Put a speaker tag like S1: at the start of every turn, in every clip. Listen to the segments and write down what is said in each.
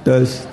S1: tes.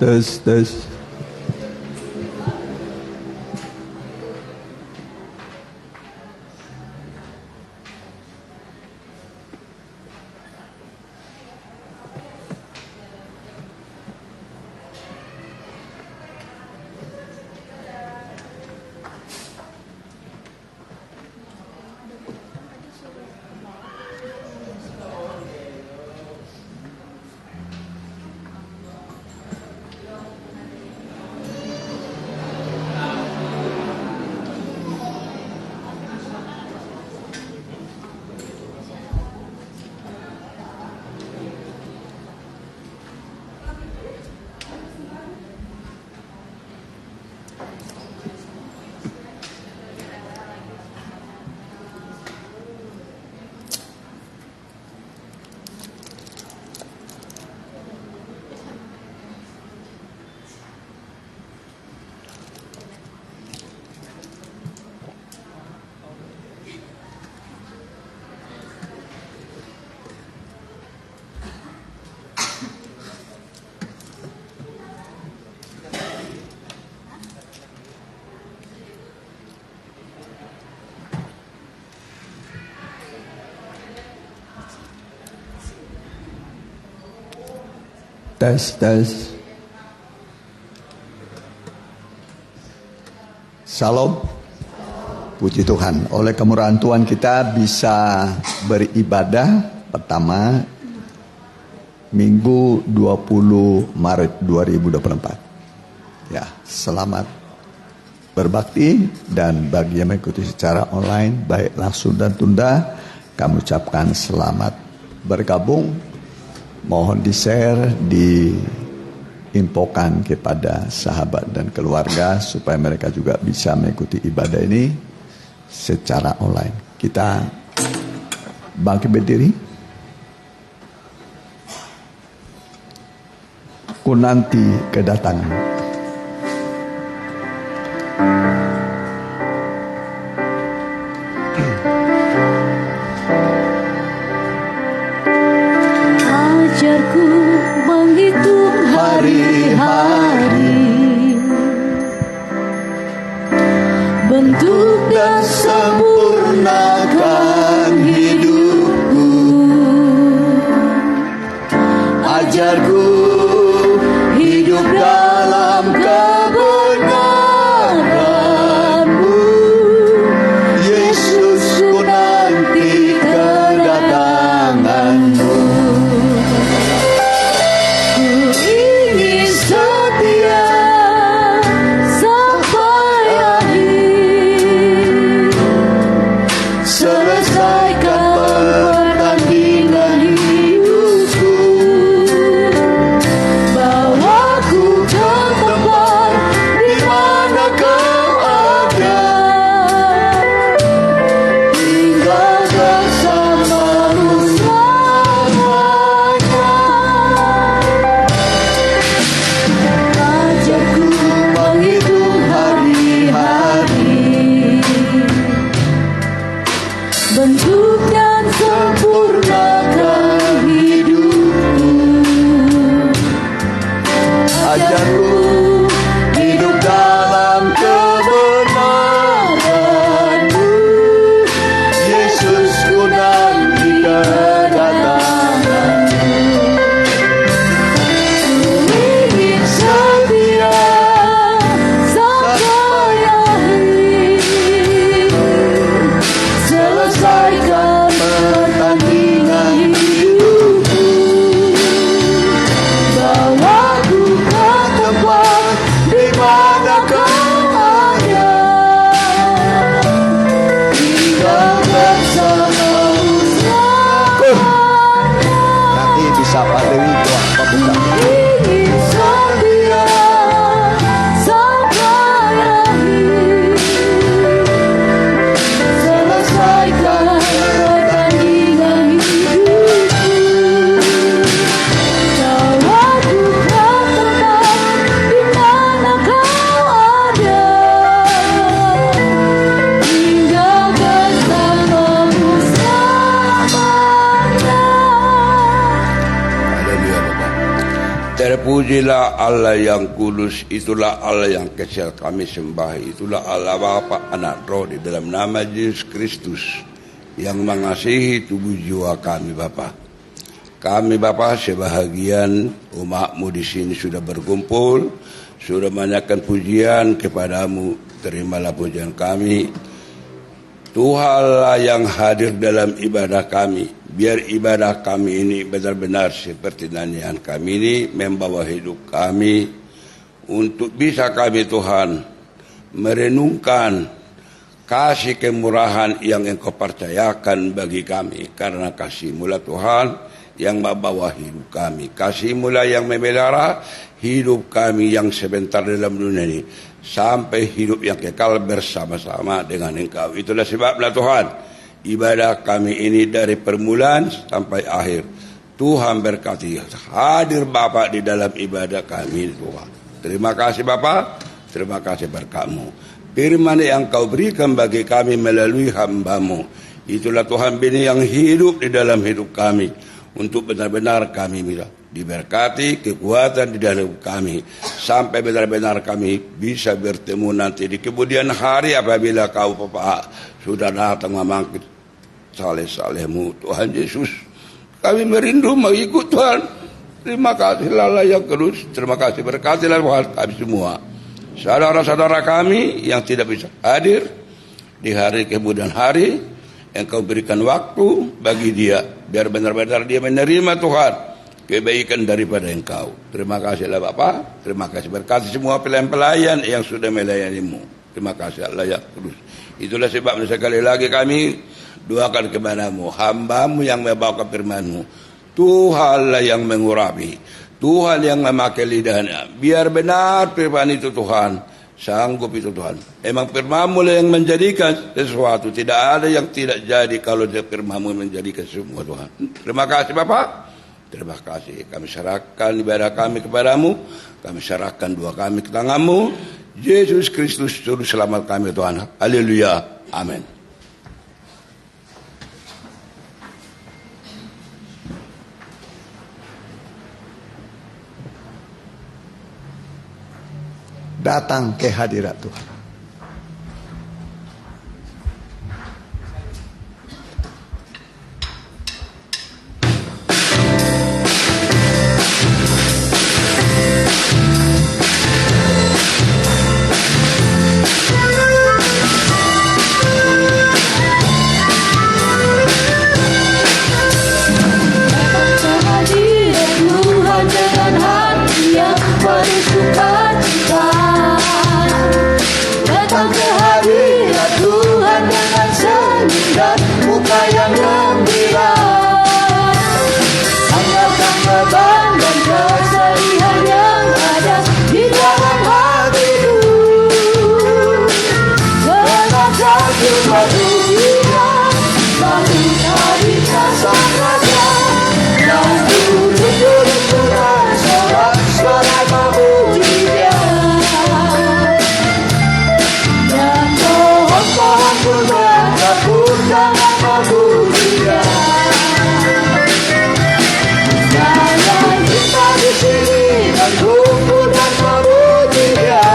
S1: Tes. Salam. Puji Tuhan, oleh kemurahan Tuhan kita bisa beribadah pertama Minggu 20 Maret 2024. Ya, selamat berbakti, dan bagi yang mengikuti secara online baik langsung dan tunda, kami ucapkan selamat bergabung. Mohon di-share, diinfokan kepada sahabat dan keluarga supaya mereka juga bisa mengikuti ibadah ini secara online. Kita bangkit berdiri. Ku nanti kedatangan.
S2: Ajarku menghitung hari-hari, bentuk dan sempurnakan hidupku. Ajarku hidup dalam kebenaran-Mu, Yesus, ku nanti kedatangan-Mu. Ku ingin setia sampai akhir, selesaikan pertandingan hidupku, bawaku ke
S3: Terpujilah Allah yang kudus, itulah Allah yang kecil kami sembah, itulah Allah Bapa, Anak, Roh di dalam nama Yesus Kristus yang mengasihi tubuh jiwa kami Bapa. Kami Bapa sebahagian umat-Mu di sini sudah berkumpul, sudah menaikkan pujian kepadamu. Terimalah pujian kami. Tuhanlah yang hadir dalam ibadah kami. Biar ibadah kami ini benar-benar seperti nyanyian kami ini membawa hidup kami untuk bisa kami Tuhan merenungkan kasih kemurahan yang Engkau percayakan bagi kami. Karena kasih mula Tuhan yang membawa hidup kami. Kasih mula yang memelihara hidup kami yang sebentar dalam dunia ini sampai hidup yang kekal bersama-sama dengan Engkau. Itulah sebablah Tuhan, ibadah kami ini dari permulaan sampai akhir. Tuhan berkati, hadir Bapa di dalam ibadah kami Tuhan. Terima kasih Bapa, terima kasih berkat-Mu. Firman yang Kau berikan bagi kami melalui hamba-Mu, itulah Tuhan bini yang hidup di dalam hidup kami. Untuk benar-benar kami diberkati kekuatan di dalam kami. Sampai benar-benar kami bisa bertemu nanti di kemudian hari apabila Kau Bapa sudah datang memangkit saleh-saleh-Mu Tuhan Yesus. Kami merindu mengikut Tuhan. Terima kasih Allah yang kudus. Terima kasih berkatilah Tuhan kami semua. Saudara-saudara kami yang tidak bisa hadir di hari kemudian hari, Engkau berikan waktu bagi dia biar benar-benar dia menerima Tuhan kebaikan daripada Engkau. Terima kasihlah Bapa. Terima kasih berkati semua pelayan-pelayan yang sudah melayani-Mu. Terima kasih Allah yang kudus. Itulah sebabnya sekali lagi kami doakan kepada-Mu, hamba-Mu yang membawa firman-Mu. Tuhanlah yang mengurapi, Tuhan yang memakai lidahnya. Biar benar firman itu Tuhan. Sanggup itu Tuhan. Emang firman-Mu yang menjadikan sesuatu. Tidak ada yang tidak jadi kalau firman-Mu menjadikan semua Tuhan. Terima kasih Bapak. Terima kasih. Kami serahkan ibadah kami kepadamu. Kami serahkan doa kami ke tangan-Mu. Yesus Kristus Juru Selamat kami Tuhan. Haleluya. Amin.
S1: Datang ke hadirat Tuhan.
S2: Datang ke hadirat Tuhan dengan senyum dan muka yang gembira. Anggarkan beban dan kesedihan yang ada di dalam hatimu. Kenakan jumpa pujian bagi hadirat Sang Raja. Dan duduk dengan sorak-sorai memuji Dia. Pohon pun berkabut dengan memuji Dia. Jangan kita di sini berkumpul dan memuji Dia.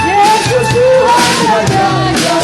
S2: Yesus Tuhan Raja yang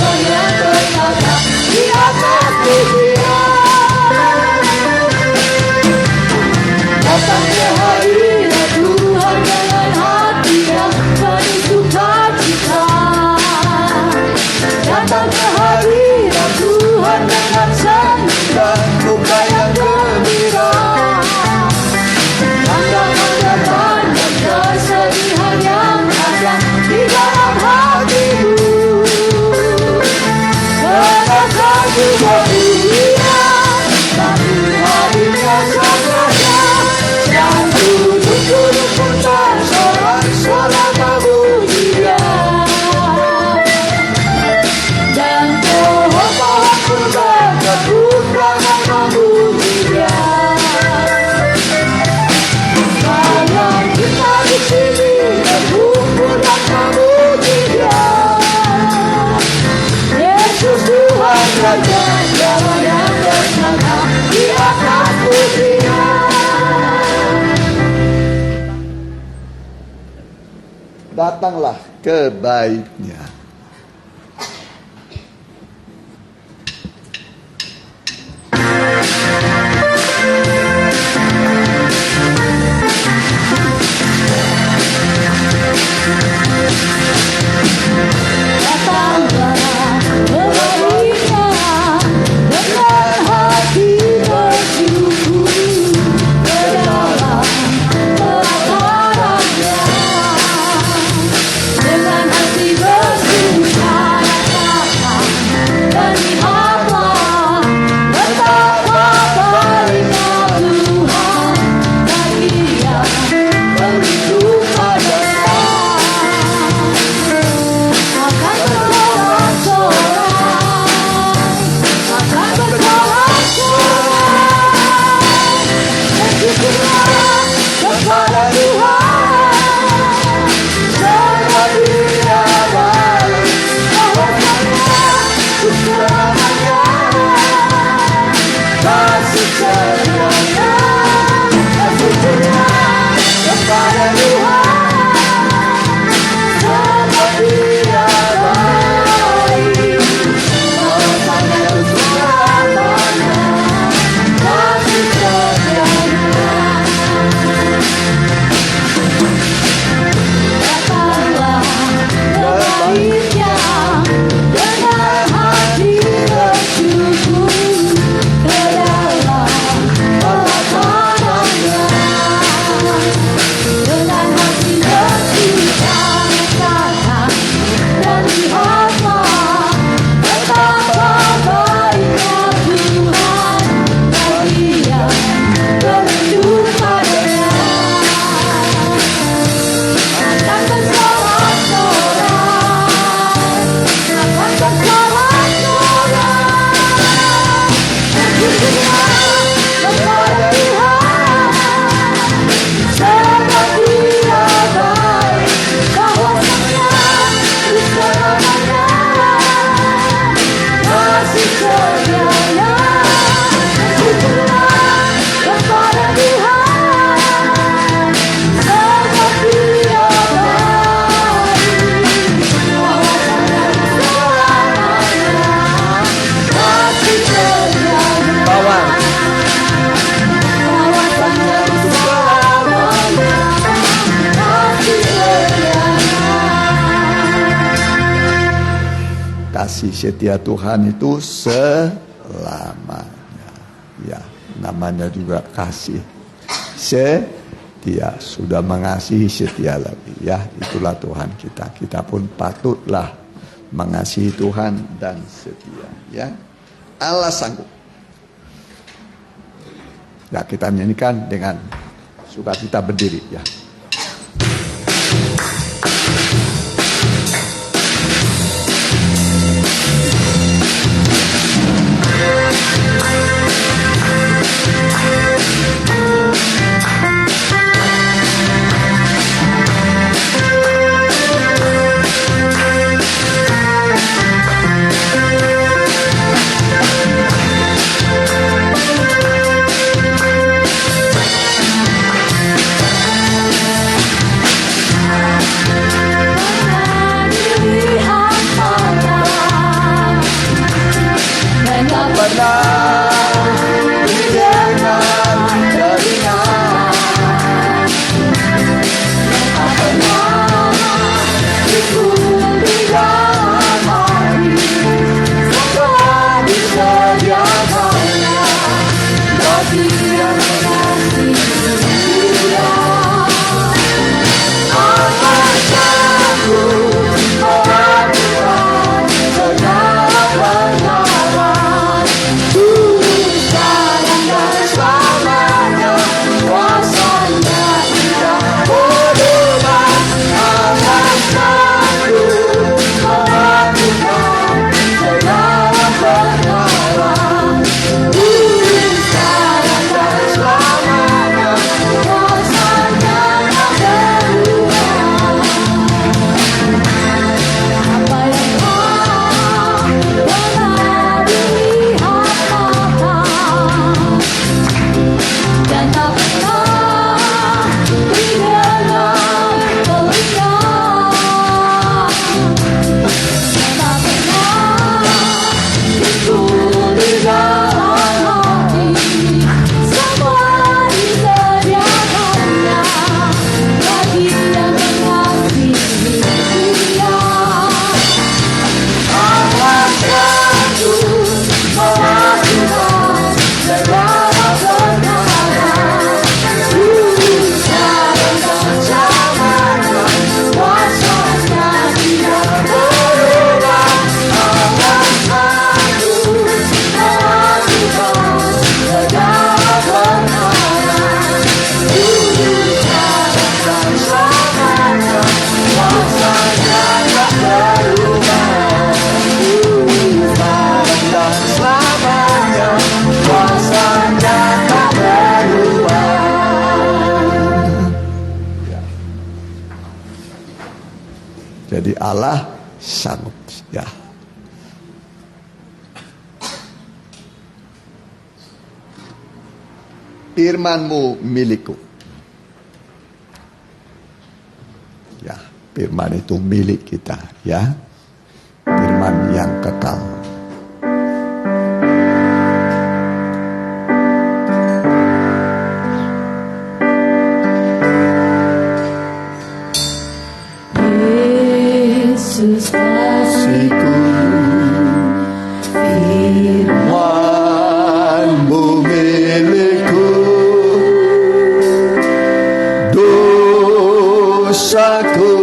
S1: datanglah kebaikannya. Kasih setia Tuhan itu selamanya. Ya, namanya juga kasih setia. Sudah mengasihi, setia lagi. Ya, itulah Tuhan kita. Kita pun patutlah mengasihi Tuhan dan setia. Ya, Allah sanggup. Ya, kita nyanyikan dengan sukacita berdiri. Ya. Jadi Allah sanggup. Ya. Firman-Mu milikku. Ya, firman itu milik kita, ya. Firman yang kekal.
S2: Yesus kasihku,
S1: firman-Mu milikku, dosaku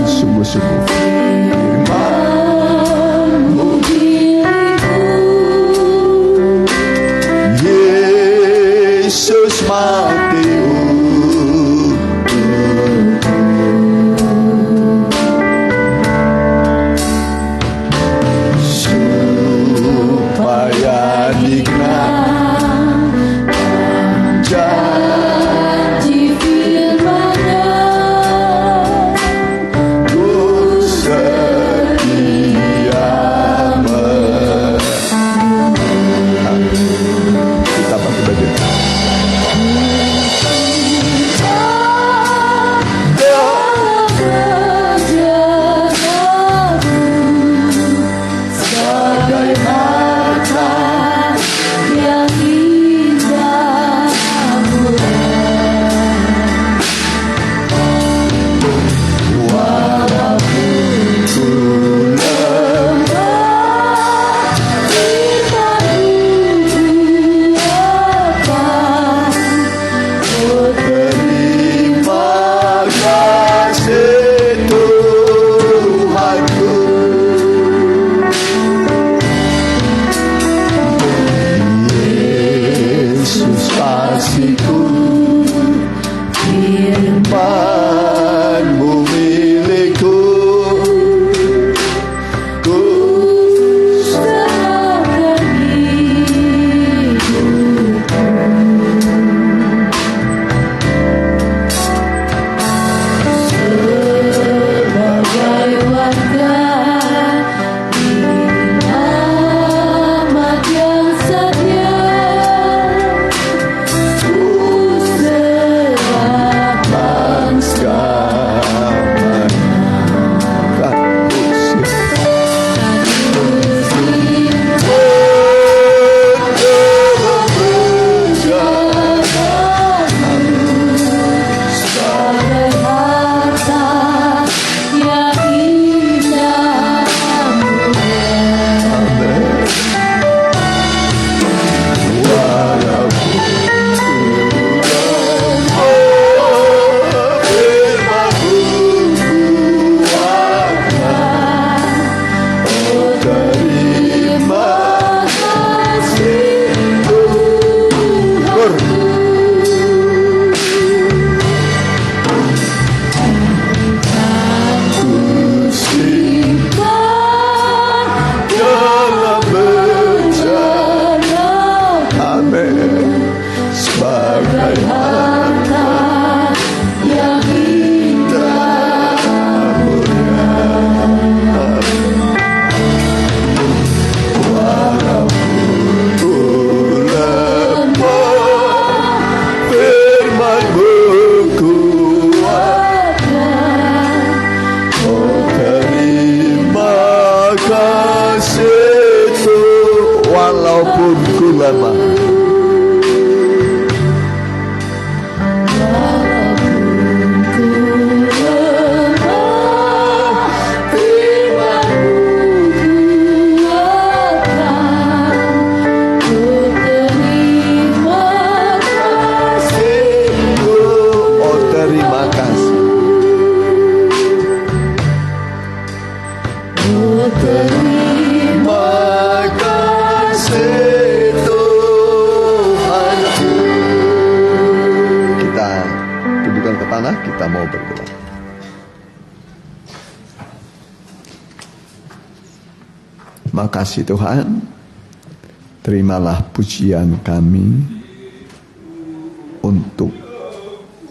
S1: sungguh-sungguh. Firman-Mu Yesus mati supaya nikmat janji firman-Nya. Kita pakai baju. Sebagai mata yang indah walaupun ku firman-Mu milikku, ku serahkan hidupku. Sebagai warga amat yang setia, walaupun ku lemah, Kita mau berdoa. Makasih Tuhan, terimalah pujian kami untuk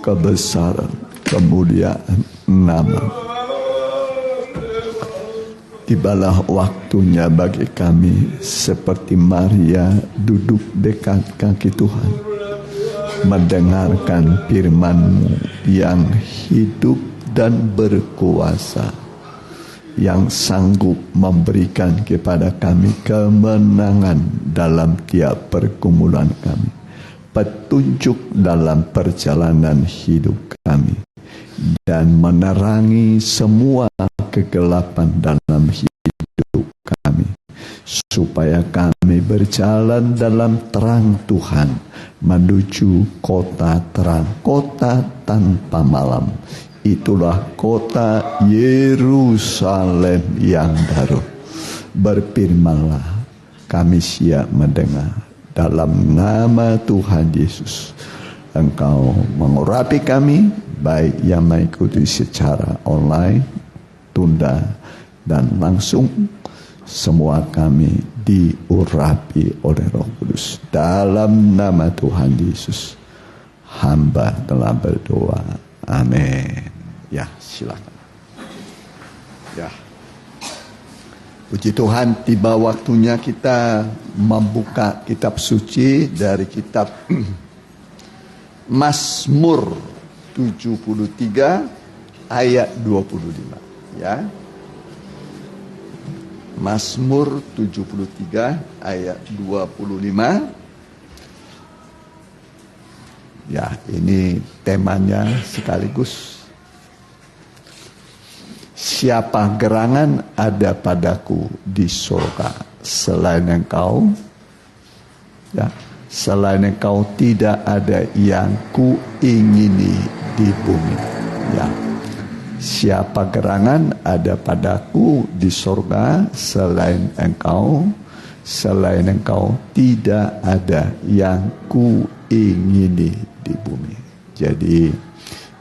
S1: kebesaran, kemuliaan nama. Tibalah waktunya bagi kami seperti Maria duduk dekat kaki Tuhan, mendengarkan firman-Mu yang hidup dan berkuasa, yang sanggup memberikan kepada kami kemenangan dalam tiap pergumulan kami, petunjuk dalam perjalanan hidup kami, dan menerangi semua kegelapan dalam hidup kami, supaya kami berjalan dalam terang Tuhan menuju kota terang, kota tanpa malam. Itulah kota Yerusalem yang baru. Berfirmanlah, kami siap mendengar. Dalam nama Tuhan Yesus, Engkau mengurapi kami, baik yang mengikuti secara online, tunda, dan langsung. Semua kami diurapi oleh Roh Kudus. Dalam nama Tuhan Yesus, hamba telah berdoa. Amin. Ya, silakan. Ya. Puji Tuhan, tiba waktunya kita membuka kitab suci dari kitab Mazmur 73 ayat 25, ya. Mazmur 73 ayat 25. Ya, ini temanya sekaligus. Siapa gerangan ada padaku di surga selain Engkau? Ya, selain Engkau tidak ada yang kuingini di bumi. Ya. Siapa gerangan ada padaku di surga selain Engkau? Selain Engkau tidak ada yang kuingini di bumi. Jadi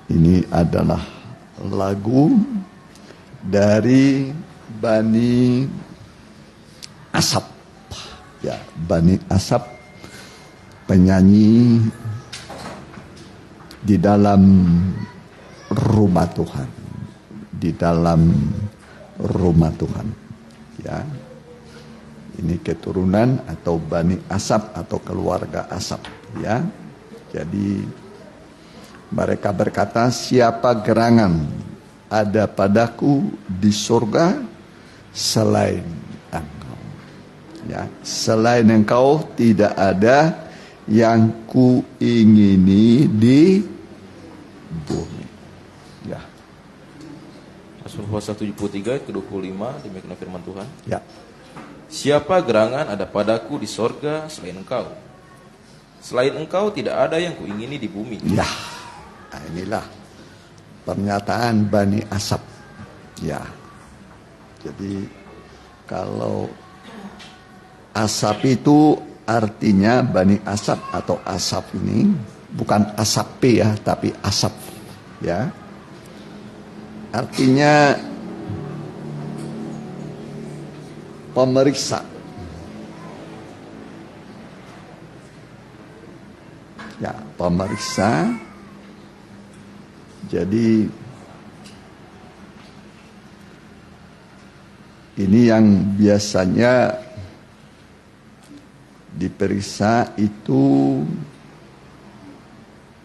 S1: ini adalah lagu dari Bani Asaf. Ya, Bani Asaf, penyanyi di dalam rumah Tuhan. Di dalam rumah Tuhan, ya. Ini keturunan atau Bani Asaf atau keluarga Asaf, ya. Jadi mereka berkata, siapa gerangan ada padaku di surga selain Engkau, ya. Selain Engkau tidak ada yang kuingini di bumi. Ya.
S4: Mazmur 73 ayat ke-25, demikian firman Tuhan.
S1: Ya.
S4: Siapa gerangan ada padaku di sorga selain Engkau? Selain Engkau tidak ada yang kuingini di bumi.
S1: Ya. Nah, inilah pernyataan Bani Asaf. Ya. Jadi kalau Asaf itu artinya Bani Asaf atau Asaf ini bukan Asap ya, tapi Asaf, ya. Artinya pemeriksa. Ya, pemeriksa. Jadi ini yang biasanya diperiksa itu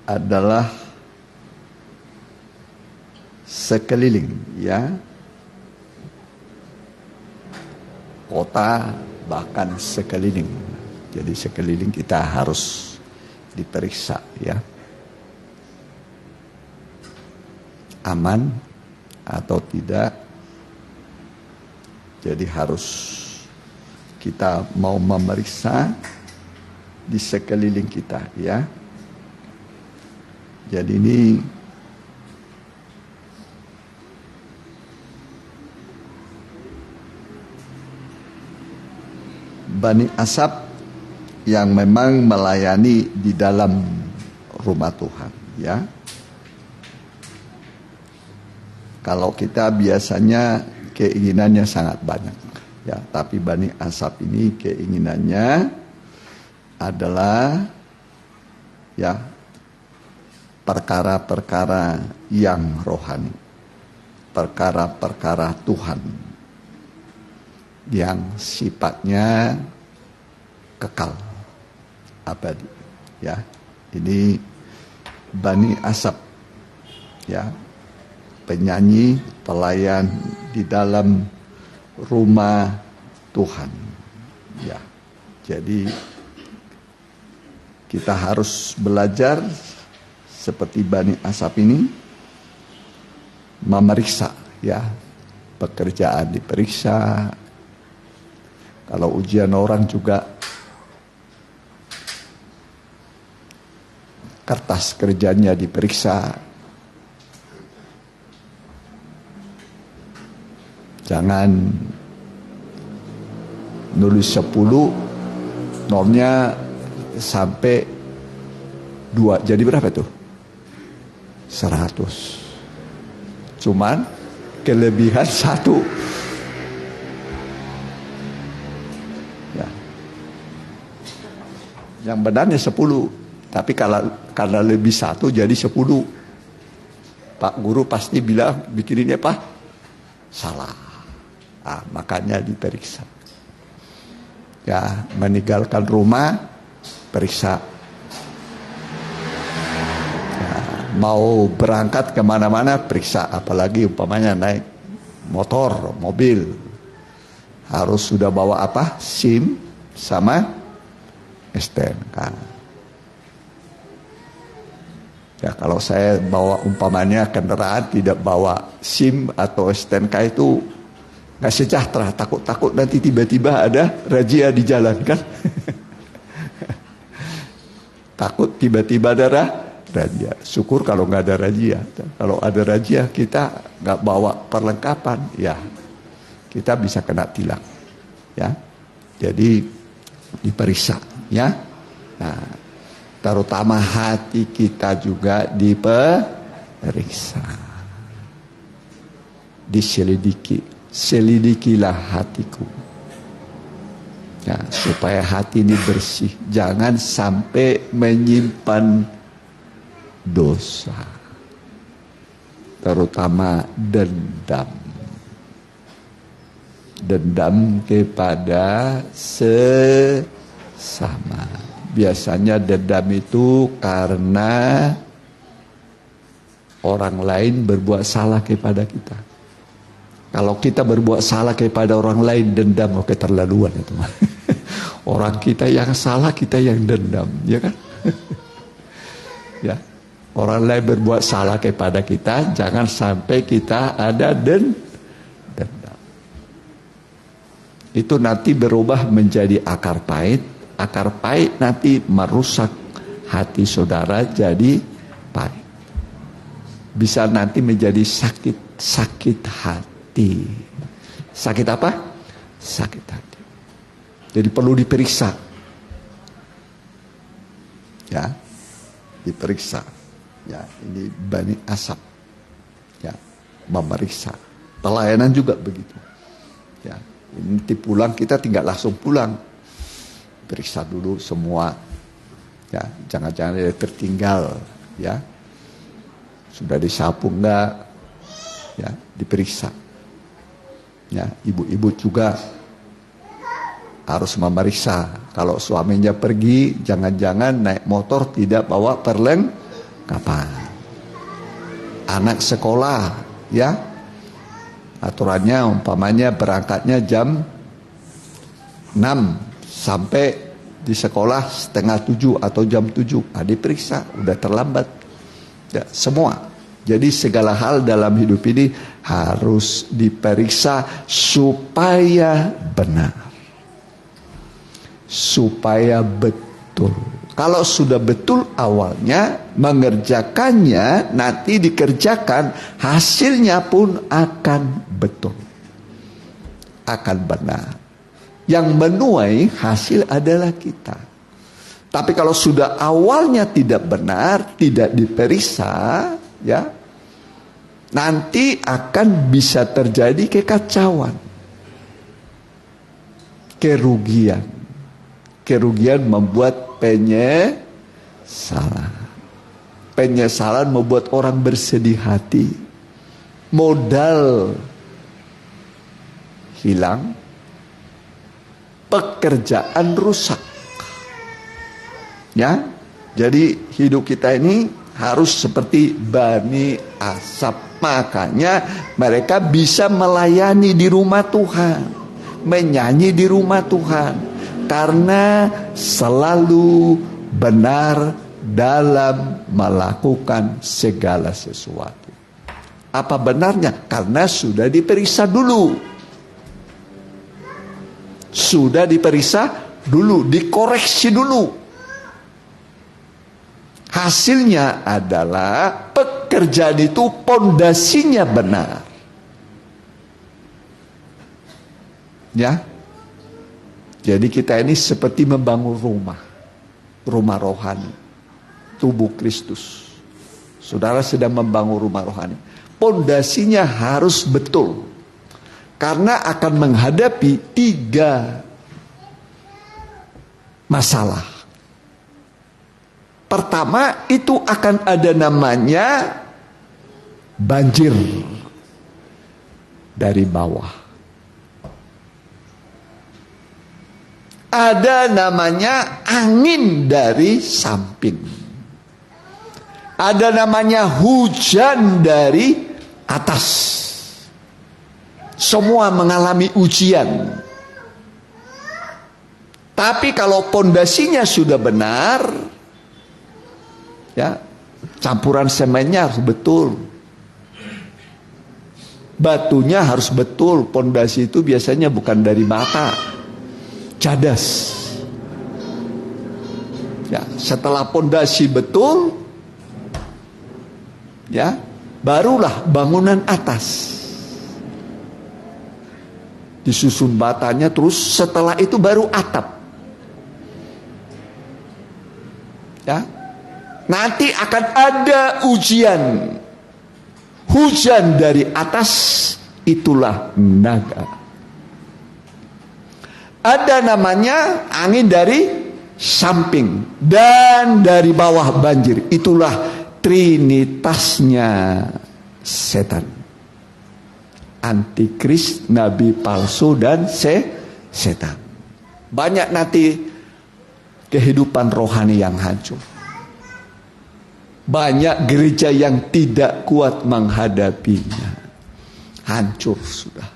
S1: adalah sekeliling, ya, kota bahkan sekeliling. Jadi sekeliling kita harus diperiksa, ya, aman atau tidak. Jadi harus kita mau memeriksa di sekeliling kita, ya. Jadi ini Bani Asaf yang memang melayani di dalam rumah Tuhan, ya. Kalau kita biasanya keinginannya sangat banyak, ya, tapi Bani Asap ini keinginannya adalah ya perkara-perkara yang rohani, perkara-perkara Tuhan yang sifatnya kekal, abadi. Ya, ini Bani Asap, ya, penyanyi, pelayan di dalam rumah Tuhan. Ya, jadi kita harus belajar seperti Bani Asap ini, memeriksa, ya, pekerjaan diperiksa. Kalau ujian orang juga, kertas kerjanya diperiksa. Jangan nulis 10, normnya sampai 2. Jadi berapa tuh? 100. Cuman kelebihan 1. Ya. Yang benarnya 10. Tapi karena lebih 1 jadi 10. Pak guru pasti bilang bikin ini apa? Salah. Makanya diperiksa. Ya, meninggalkan rumah, periksa. Ya, mau berangkat kemana-mana, periksa. Apalagi umpamanya naik motor, mobil. Harus sudah bawa apa? SIM sama STNK. Ya, kalau saya bawa umpamanya kendaraan tidak bawa SIM atau STNK itu nggak sejahtera, takut nanti tiba-tiba ada razia di jalan kan. Takut tiba-tiba ada razia. Syukur kalau nggak ada razia. Kalau ada razia kita nggak bawa perlengkapan, ya kita bisa kena tilang. Ya, jadi diperiksa, ya. Nah, terutama hati kita juga diperiksa, diselidiki, selidikilah hatiku, ya, supaya hati ini bersih, jangan sampai menyimpan dosa, terutama dendam kepada sesama. Biasanya dendam itu karena orang lain berbuat salah kepada kita. Kalau kita berbuat salah kepada orang lain, dendam, keterlaluan itu. Orang kita yang salah, kita yang dendam, ya kan? Ya, orang lain berbuat salah kepada kita, jangan sampai kita ada dendam. Itu nanti berubah menjadi akar pahit. Akar pahit nanti merusak hati saudara jadi pahit. Bisa nanti menjadi sakit hati. Sakit apa? Sakit hati. Jadi perlu diperiksa. Ya, diperiksa. Ya, ini Bani Asap. Ya, memeriksa. Pelayanan juga begitu. Ya, nanti pulang kita tinggal langsung pulang. Periksa dulu semua, ya, jangan-jangan ada tertinggal, ya, sudah disapu enggak, ya, diperiksa, ya, ibu-ibu juga harus memeriksa. Kalau suaminya pergi, jangan-jangan naik motor tidak bawa perlengkapan. Anak sekolah, ya, aturannya umpamanya berangkatnya jam 6. Sampai di sekolah 6:30 atau jam 7, diperiksa, udah terlambat. Ya, semua. Jadi segala hal dalam hidup ini harus diperiksa supaya benar. Supaya betul. Kalau sudah betul awalnya, mengerjakannya, nanti dikerjakan, hasilnya pun akan betul. Akan benar. Yang menuai hasil adalah kita. Tapi kalau sudah awalnya tidak benar, tidak diperiksa, ya, nanti akan bisa terjadi kekacauan, kerugian. Kerugian membuat penyesalan. Penyesalan membuat orang bersedih hati. Modal hilang, pekerjaan rusak. Ya, jadi hidup kita ini harus seperti Bani Asaf. Makanya mereka bisa melayani di rumah Tuhan, menyanyi di rumah Tuhan, karena selalu benar dalam melakukan segala sesuatu. Apa benarnya? Karena sudah diperiksa dulu. Sudah diperiksa dulu, dikoreksi dulu. Hasilnya adalah pekerjaan itu pondasinya benar. Ya. Jadi kita ini seperti membangun rumah rohani, tubuh Kristus. Saudara sedang membangun rumah rohani. Pondasinya harus betul, karena akan menghadapi 3 masalah. Pertama, itu akan ada namanya banjir dari bawah. Ada namanya angin dari samping. Ada namanya hujan dari atas. Semua mengalami ujian. Tapi kalau pondasinya sudah benar, ya, campuran semennya harus betul, batunya harus betul. Pondasi itu biasanya bukan dari bata, cadas. Ya, setelah pondasi betul, ya, barulah bangunan atas. Disusun batanya, terus setelah itu baru atap. Ya. Nanti akan ada ujian. Hujan dari atas, itulah naga. Ada namanya angin dari samping dan dari bawah banjir. Itulah trinitasnya setan. Antikris, nabi palsu, dan setan. Banyak nanti kehidupan rohani yang hancur. Banyak gereja yang tidak kuat menghadapinya. Hancur sudah.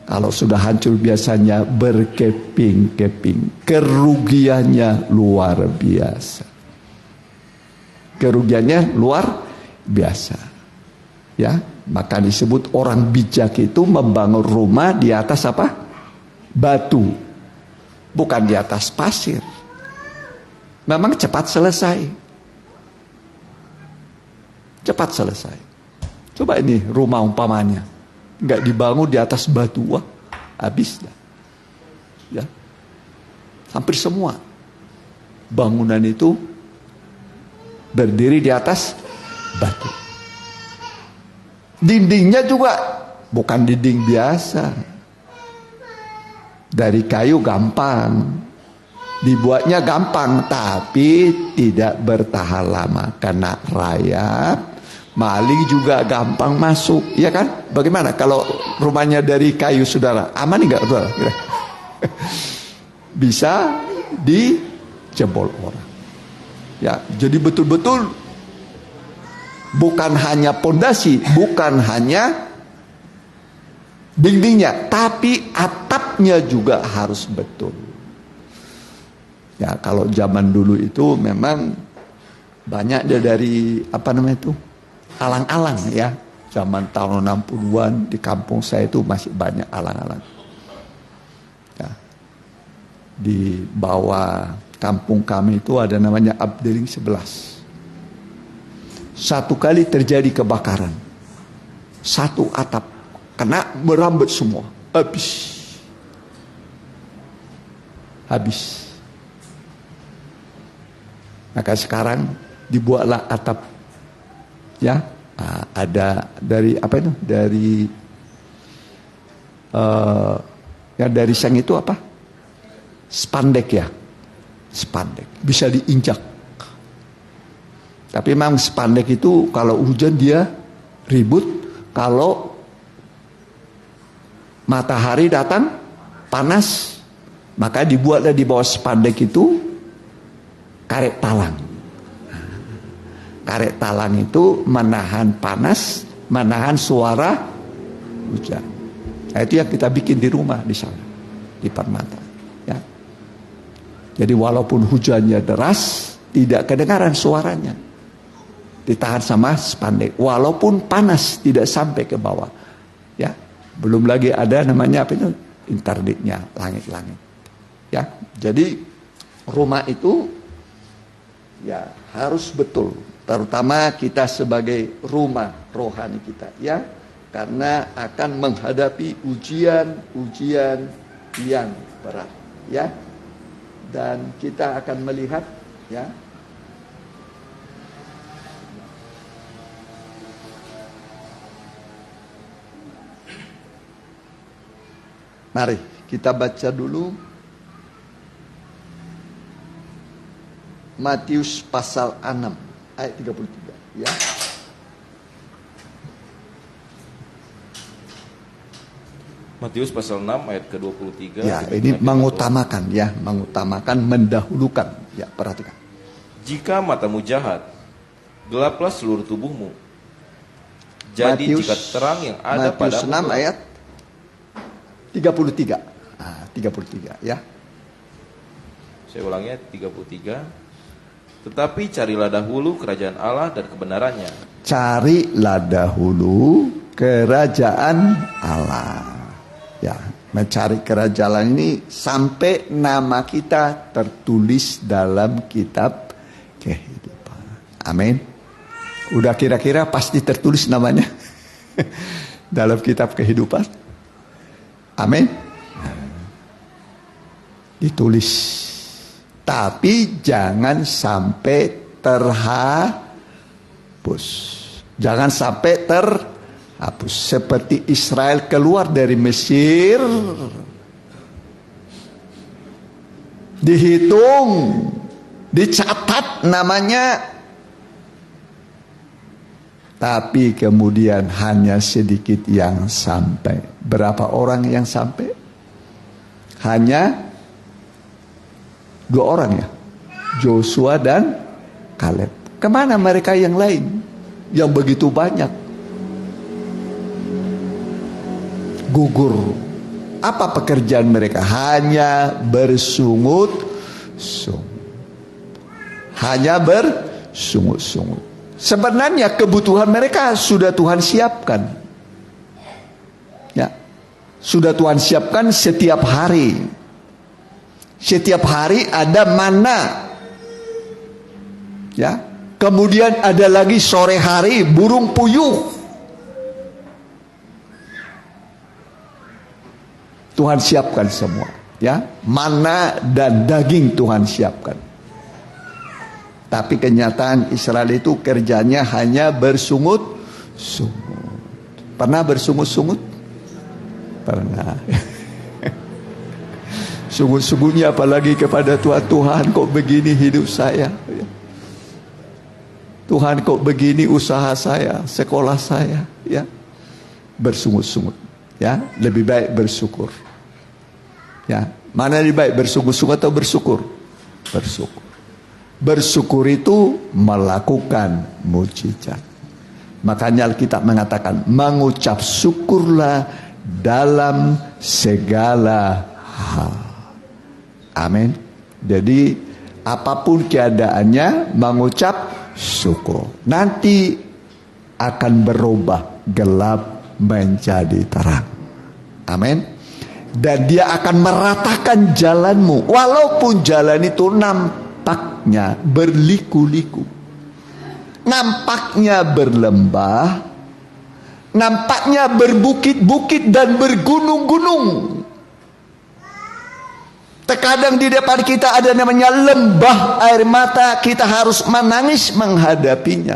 S1: Kalau sudah hancur biasanya berkeping-keping. Kerugiannya luar biasa. Kerugiannya luar biasa. Ya, maka disebut orang bijak itu membangun rumah di atas apa? Batu. Bukan di atas pasir. Memang cepat selesai. Cepat selesai. Coba ini rumah umpamanya, nggak dibangun di atas batu, wah, habis dah. Ya, hampir semua bangunan itu berdiri di atas batu. Dindingnya juga bukan dinding biasa. Dari kayu gampang, dibuatnya gampang, tapi tidak bertahan lama, kena rayap. Maling juga gampang masuk, ya kan? Bagaimana kalau rumahnya dari kayu, saudara? Aman enggak, saudara? Bisa dijebol orang. Ya, jadi betul-betul bukan hanya pondasi, bukan hanya dindingnya, tapi atapnya juga harus betul. Ya, kalau zaman dulu itu memang banyak dari apa namanya itu? Alang-alang, ya. Zaman tahun 60-an di kampung saya itu masih banyak alang-alang. Ya. Di bawah kampung kami itu ada namanya Abdeling 11. Satu kali terjadi kebakaran. Satu atap kena merambat semua. Habis. Maka sekarang dibuatlah atap, ya, Ada dari apa itu? Dari seng itu apa? Spandek ya. Spandek. Bisa diinjak. Tapi memang spandek itu kalau hujan dia ribut. Kalau matahari datang panas, maka dibuatlah di bawah spandek itu karet talang. Karet talang itu menahan panas, menahan suara hujan. Nah, itu yang kita bikin di rumah di sana, di Permata. Ya. Jadi walaupun hujannya deras, tidak kedengaran suaranya. Ditahan sama spandek. Walaupun panas, tidak sampai ke bawah. Ya. Belum lagi ada namanya apa itu? Interdiknya, langit-langit. Ya. Jadi rumah itu ya harus betul. Terutama kita sebagai rumah rohani kita, ya, karena akan menghadapi ujian-ujian yang berat, ya, dan kita akan melihat, ya, mari kita baca dulu Matius pasal 6. Ayat 33, ya.
S4: Matius pasal 6 ayat ke-23.
S1: Ya, ini mengutamakan, ya, mendahulukan, ya, perhatikan.
S4: Jika matamu jahat, gelaplah seluruh tubuhmu. Jadi
S1: Matius,
S4: jika terang yang ada
S1: Matius
S4: padamu
S1: 6 ayat 33. 33, ya.
S4: Saya ulangnya 33. Tetapi carilah dahulu kerajaan Allah dan kebenarannya.
S1: Carilah dahulu kerajaan Allah. Ya, mencari kerajaan ini sampai nama kita tertulis dalam kitab kehidupan. Amin. Udah kira-kira pasti tertulis namanya dalam kitab kehidupan. Amin. Ditulis. Tapi jangan sampai terhapus. Jangan sampai terhapus. Seperti Israel keluar dari Mesir. Dihitung. Dicatat namanya. Tapi kemudian hanya sedikit yang sampai. Berapa orang yang sampai? Hanya 2 orang ya, Joshua dan Kaleb. Kemana mereka yang lain? Yang begitu banyak. Gugur. Apa pekerjaan mereka? Hanya bersungut-sungut. Hanya bersungut-sungut. Sebenarnya kebutuhan mereka sudah Tuhan siapkan. Ya. Sudah Tuhan siapkan setiap hari. Setiap hari ada mana, ya. Kemudian ada lagi sore hari burung puyuh. Tuhan siapkan semua, ya. Mana dan daging Tuhan siapkan. Tapi kenyataan Israel itu kerjanya hanya bersungut-sungut. Pernah bersungut-sungut? Pernah. Sungguh-sungguhnya apalagi kepada Tuhan kok begini hidup saya, Tuhan kok begini usaha saya, sekolah saya, ya. Bersungut-sungut, ya. Lebih baik bersyukur, ya. Mana lebih baik bersungut-sungut atau bersyukur? Bersyukur. Bersyukur itu melakukan mujizat. Makanya Alkitab mengatakan mengucap syukurlah dalam segala hal. Amin. Jadi apapun keadaannya mengucap syukur. Nanti akan berubah gelap menjadi terang. Amin. Dan dia akan meratakan jalanmu. Walaupun jalan itu nampaknya berliku-liku, nampaknya berlembah, nampaknya berbukit-bukit dan bergunung-gunung. Terkadang di depan kita ada namanya lembah air mata, kita harus menangis menghadapinya.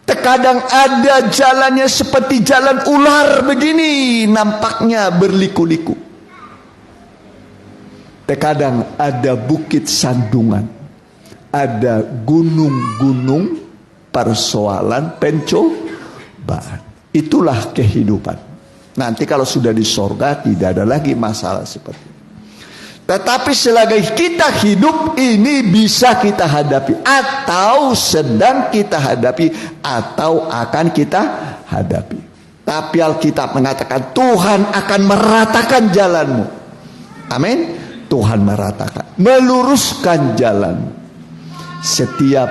S1: Terkadang ada jalannya seperti jalan ular begini, nampaknya berliku-liku. Terkadang ada bukit sandungan, ada gunung-gunung, persoalan, pencobaan. Itulah kehidupan. Nanti kalau sudah di sorga tidak ada lagi masalah seperti itu. Tetapi selagi kita hidup ini bisa kita hadapi, atau sedang kita hadapi, atau akan kita hadapi. Tapi Alkitab mengatakan Tuhan akan meratakan jalanmu. Amin. Tuhan meratakan, meluruskan jalanmu. Setiap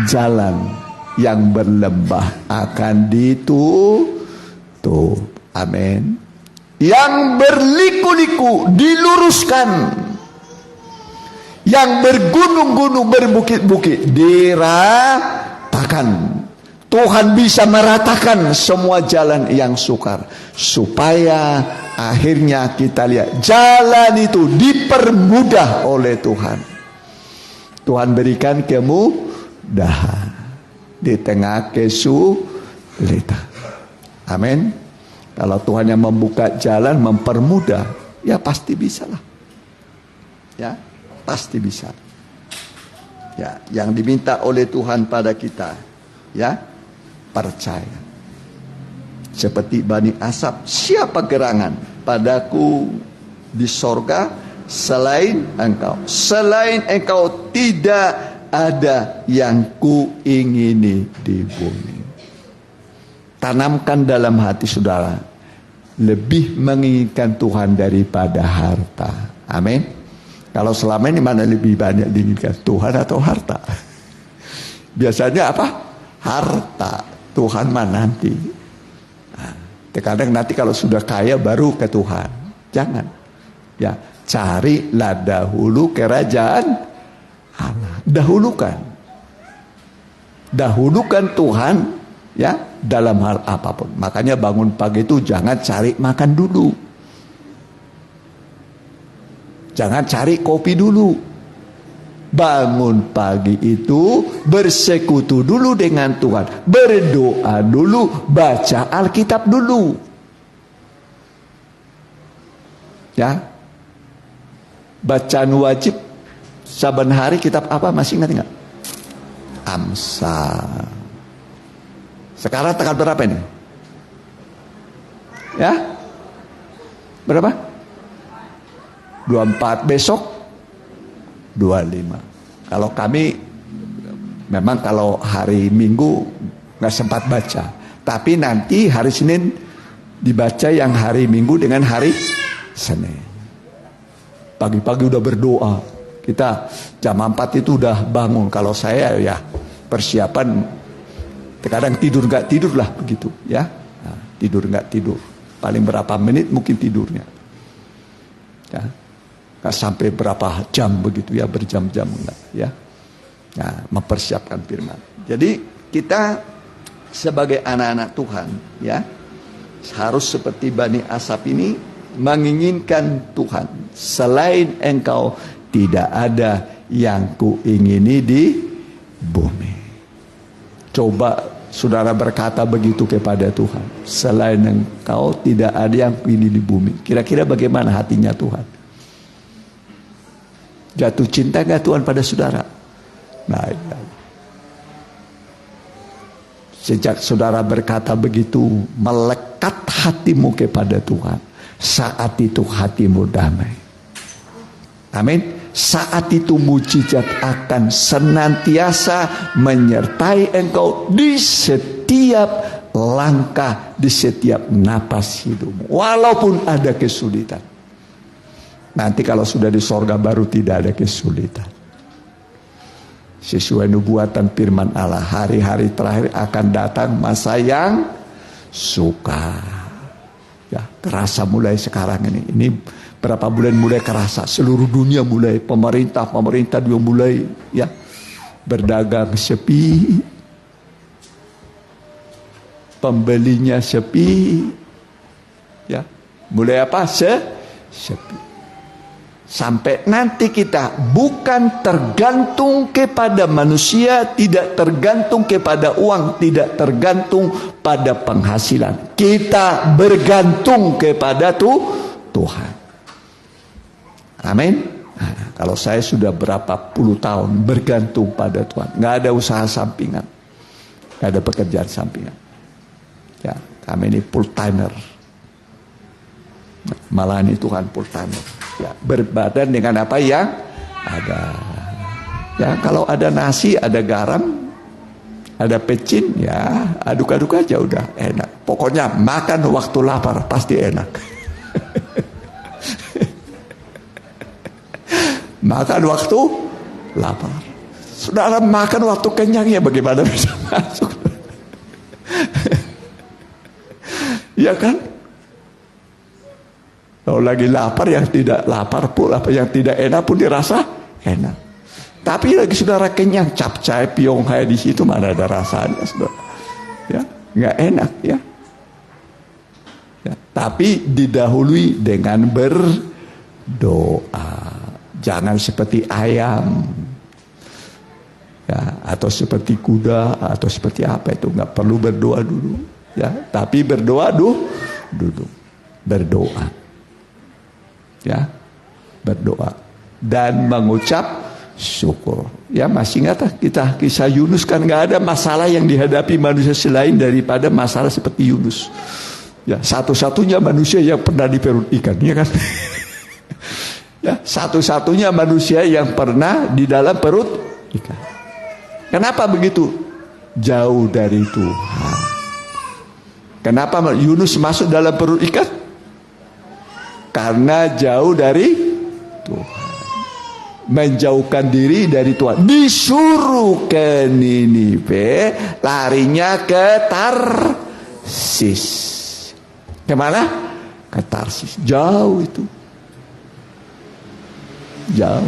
S1: jalan yang berlembah akan ditutup. Amin. Yang berliku-liku diluruskan, yang bergunung-gunung, berbukit-bukit diratakan. Tuhan bisa meratakan semua jalan yang sukar, supaya akhirnya kita lihat jalan itu dipermudah oleh Tuhan. Tuhan berikan kemudahan di tengah kesulitan. Amin. Kalau Tuhan yang membuka jalan, mempermudah, ya pasti bisa lah. Ya, pasti bisa. Ya, yang diminta oleh Tuhan pada kita, ya, percaya. Seperti Bani Asap, siapa gerangan padaku di sorga selain engkau? Selain engkau tidak ada yang kuingini di bumi. Tanamkan dalam hati saudara, lebih menginginkan Tuhan daripada harta. Amin. Kalau selama ini mana lebih banyak diinginkan, Tuhan atau harta? Biasanya apa? Harta. Tuhan mah nanti. Nah, terkadang nanti kalau sudah kaya baru ke Tuhan. Jangan. Ya, carilah dahulu kerajaan Allah. Dahulukan Tuhan, ya, dalam hal apapun. Makanya bangun pagi itu jangan cari makan dulu, jangan cari kopi dulu. Bangun pagi itu bersekutu dulu dengan Tuhan, berdoa dulu, baca Alkitab dulu, ya. Bacaan wajib saban hari kitab apa, masih ingat nggak? Amsal. Sekarang tanggal berapa ini? Ya? Berapa? 24, besok 25. Kalau kami memang kalau hari Minggu nggak sempat baca, tapi nanti hari Senin dibaca yang hari Minggu dengan hari Senin. Pagi-pagi udah berdoa. Kita jam 4 itu udah bangun. Kalau saya ya persiapan. Terkadang tidur nggak tidur lah begitu, ya. Nah, tidur nggak tidur, paling berapa menit mungkin tidurnya, ya. Nggak sampai berapa jam begitu, ya, berjam-jam enggak, ya. Nah, mempersiapkan firman. Jadi kita sebagai anak-anak Tuhan, ya, harus seperti Bani Asap ini menginginkan Tuhan. Selain engkau tidak ada yang kuingini di bumi. Coba saudara berkata begitu kepada Tuhan, selain engkau tidak ada yang kuingini di bumi. Kira-kira bagaimana hatinya Tuhan? Jatuh cinta gak Tuhan pada saudara? Nah, ya. Sejak saudara berkata begitu, melekat hatimu kepada Tuhan. Saat itu hatimu damai. Amin. Saat itu mujizat akan senantiasa menyertai engkau di setiap langkah, di setiap napas hidupmu. Walaupun ada kesulitan. Nanti kalau sudah di sorga baru tidak ada kesulitan. Sesuai nubuatan firman Allah, hari-hari terakhir akan datang masa yang sukar. Ya, terasa mulai sekarang ini. Ini berapa bulan mulai kerasa, seluruh dunia mulai, pemerintah juga mulai, ya, berdagang sepi, pembelinya sepi, ya, mulai apa? Sepi. Sampai nanti kita bukan tergantung kepada manusia, tidak tergantung kepada uang, tidak tergantung pada penghasilan. Kita bergantung kepada Tuhan. Amin. Nah, kalau saya sudah berapa puluh tahun bergantung pada Tuhan, nggak ada usaha sampingan, nggak ada pekerjaan sampingan. Ya, kami ini full timer. Malah ini Tuhan full timer. Ya, berbadan dengan apa yang ada. Ya, kalau ada nasi, ada garam, ada pecin, ya aduk-aduk aja udah enak. Pokoknya makan waktu lapar pasti enak. Makan waktu lapar. Saudara makan waktu kenyang, ya bagaimana bisa masuk? Ya kan? Kalau lagi lapar, yang tidak lapar pun, apa yang tidak enak pun dirasa enak. Tapi lagi saudara kenyang, capcay, pionghai di situ mana ada rasanya, saudara? Ya, nggak enak ya. Ya. Tapi didahului dengan berdoa. Jangan seperti ayam, ya, atau seperti kuda, atau seperti apa itu, nggak perlu berdoa dulu. Ya, tapi berdoa dulu, berdoa. Ya, berdoa dan mengucap syukur. Ya, masih ingat kita kisah Yunus, kan nggak ada masalah yang dihadapi manusia selain daripada masalah seperti Yunus. Ya, satu-satunya manusia yang pernah di perut ikan, ya kan? Ya, satu-satunya manusia yang pernah di dalam perut ikan. Kenapa begitu? Jauh dari Tuhan. Kenapa Yunus masuk dalam perut ikan? Karena jauh dari Tuhan. Menjauhkan diri dari Tuhan. Disuruh ke Ninive, larinya ke Tarsis. Kemana? Ke Tarsis. Jauh itu. Jauh.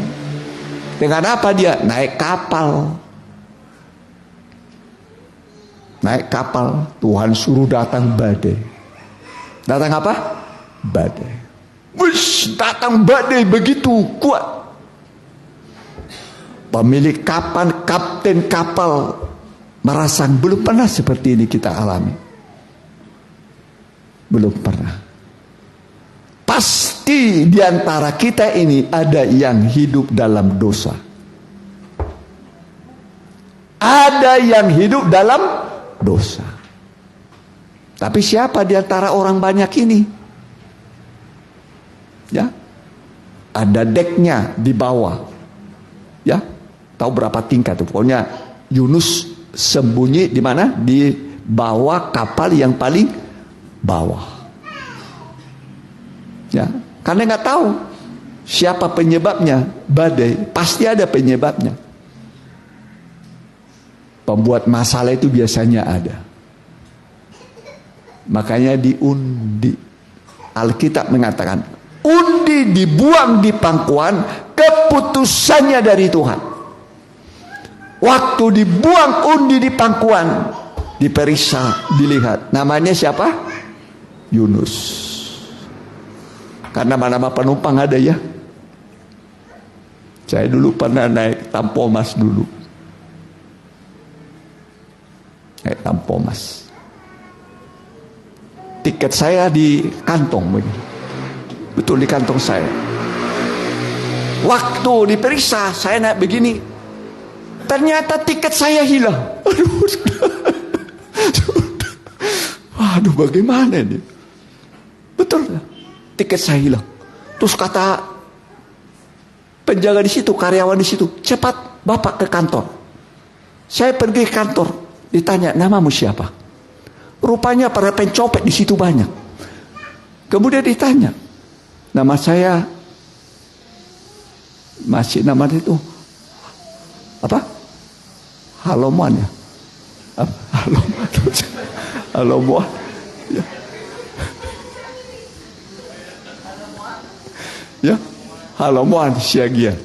S1: Dengan apa dia? Naik kapal. Naik kapal. Tuhan suruh datang badai. Datang apa? Badai. Wush, datang badai begitu kuat. Pemilik kapal, kapten kapal merasa belum pernah seperti ini kita alami. Belum pernah. Pasti di antara kita ini ada yang hidup dalam dosa. Ada yang hidup dalam dosa. Tapi siapa di antara orang banyak ini? Ya, ada deknya di bawah. Ya, tahu berapa tingkat itu? Pokoknya Yunus sembunyi di mana? Di bawah kapal yang paling bawah. Ya, karena nggak tahu siapa penyebabnya badai. Pasti ada penyebabnya. Pembuat masalah itu biasanya ada. Makanya diundi. Alkitab mengatakan, undi dibuang di pangkuan, keputusannya dari Tuhan. Waktu dibuang undi di pangkuan, diperiksa, dilihat. Namanya siapa? Yunus. Karena nama-nama penumpang ada ya. Saya dulu pernah naik Tampomas dulu. Naik Tampomas. Tiket saya di kantong begini. Betul di kantong saya. Waktu diperiksa saya naik begini, ternyata tiket saya hilang. Aduh, bagaimana ini? Betul, tiket saya hilang. Terus kata penjaga di situ, karyawan di situ, cepat bapak ke kantor. Saya pergi ke kantor, ditanya namamu siapa? Rupanya para pencopet di situ banyak. Kemudian ditanya, nama saya masih nama itu apa? Haloman ya? Haloman. Haloman. Ya. Ya, Haloman Siagian.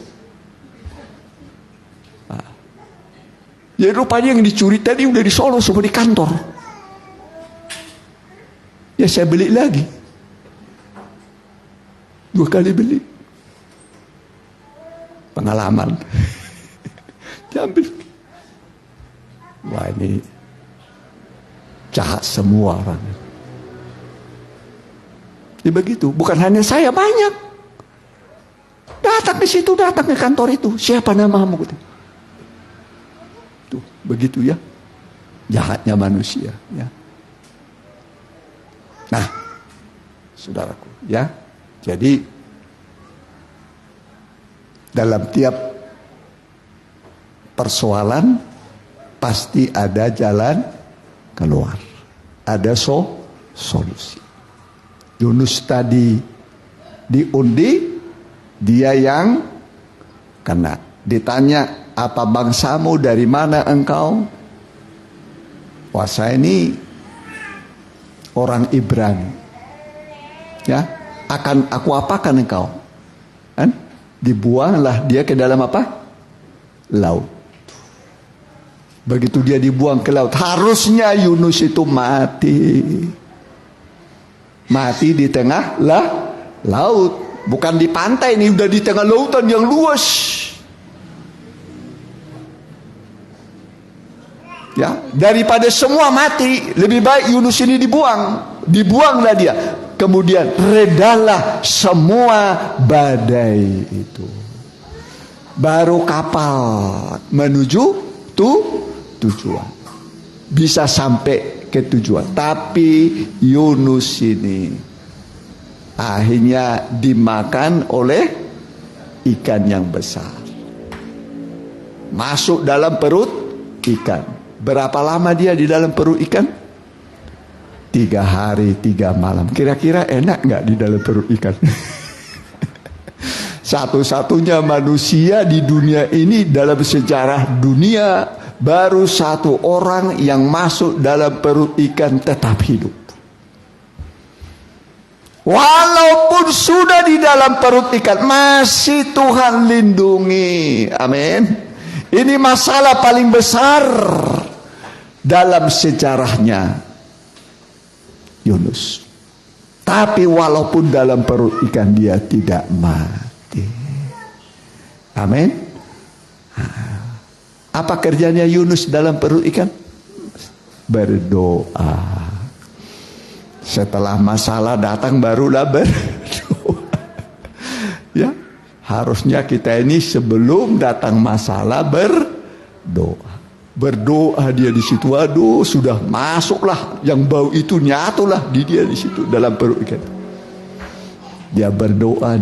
S1: Ya, rupanya yang dicuri tadi udah di Solo semua di kantor. Ya, saya beli lagi. 2 kali beli. pengalaman. Diambil. Wah, ini jahat semua orang. Jadi begitu, bukan hanya saya, banyak. Datang ke situ, datang ke kantor itu. Siapa namamu? Tuh, begitu ya. Jahatnya manusia. Ya. Nah, saudaraku, ya. Jadi dalam tiap persoalan pasti ada jalan keluar. Ada solusi. Yunus tadi diundi, dia yang kena. Ditanya, apa bangsamu, dari mana engkau? Wah, saya ini orang Ibrani. Ya, akan aku apakan engkau? Kan? Dibuanglah dia ke dalam apa? Laut. Begitu dia dibuang ke laut, harusnya Yunus itu mati. Mati di tengah laut, bukan di pantai, ini udah di tengah lautan yang luas. Ya, daripada semua mati, lebih baik Yunus ini dibuanglah dia. Kemudian redalah semua badai itu. Baru kapal menuju tujuan. Bisa sampai ke tujuan. Tapi Yunus ini akhirnya dimakan oleh ikan yang besar. Masuk dalam perut ikan. Berapa lama dia di dalam perut ikan? 3 hari 3 malam. Kira-kira enak nggak di dalam perut ikan? Satu-satunya manusia di dunia ini, dalam sejarah dunia, baru 1 orang yang masuk dalam perut ikan tetap hidup. Walaupun sudah di dalam perut ikan, masih Tuhan lindungi. Amin. Ini masalah paling besar dalam sejarahnya Yunus. Tapi walaupun dalam perut ikan, dia tidak mati. Amin. Apa kerjanya Yunus dalam perut ikan? Berdoa. Setelah masalah datang barulah berdoa. Ya, harusnya kita ini sebelum datang masalah berdoa. Berdoa dia di situ, aduh, sudah masuklah yang bau itu, nyatulah di dia di situ dalam perut ikan. Dia berdoa,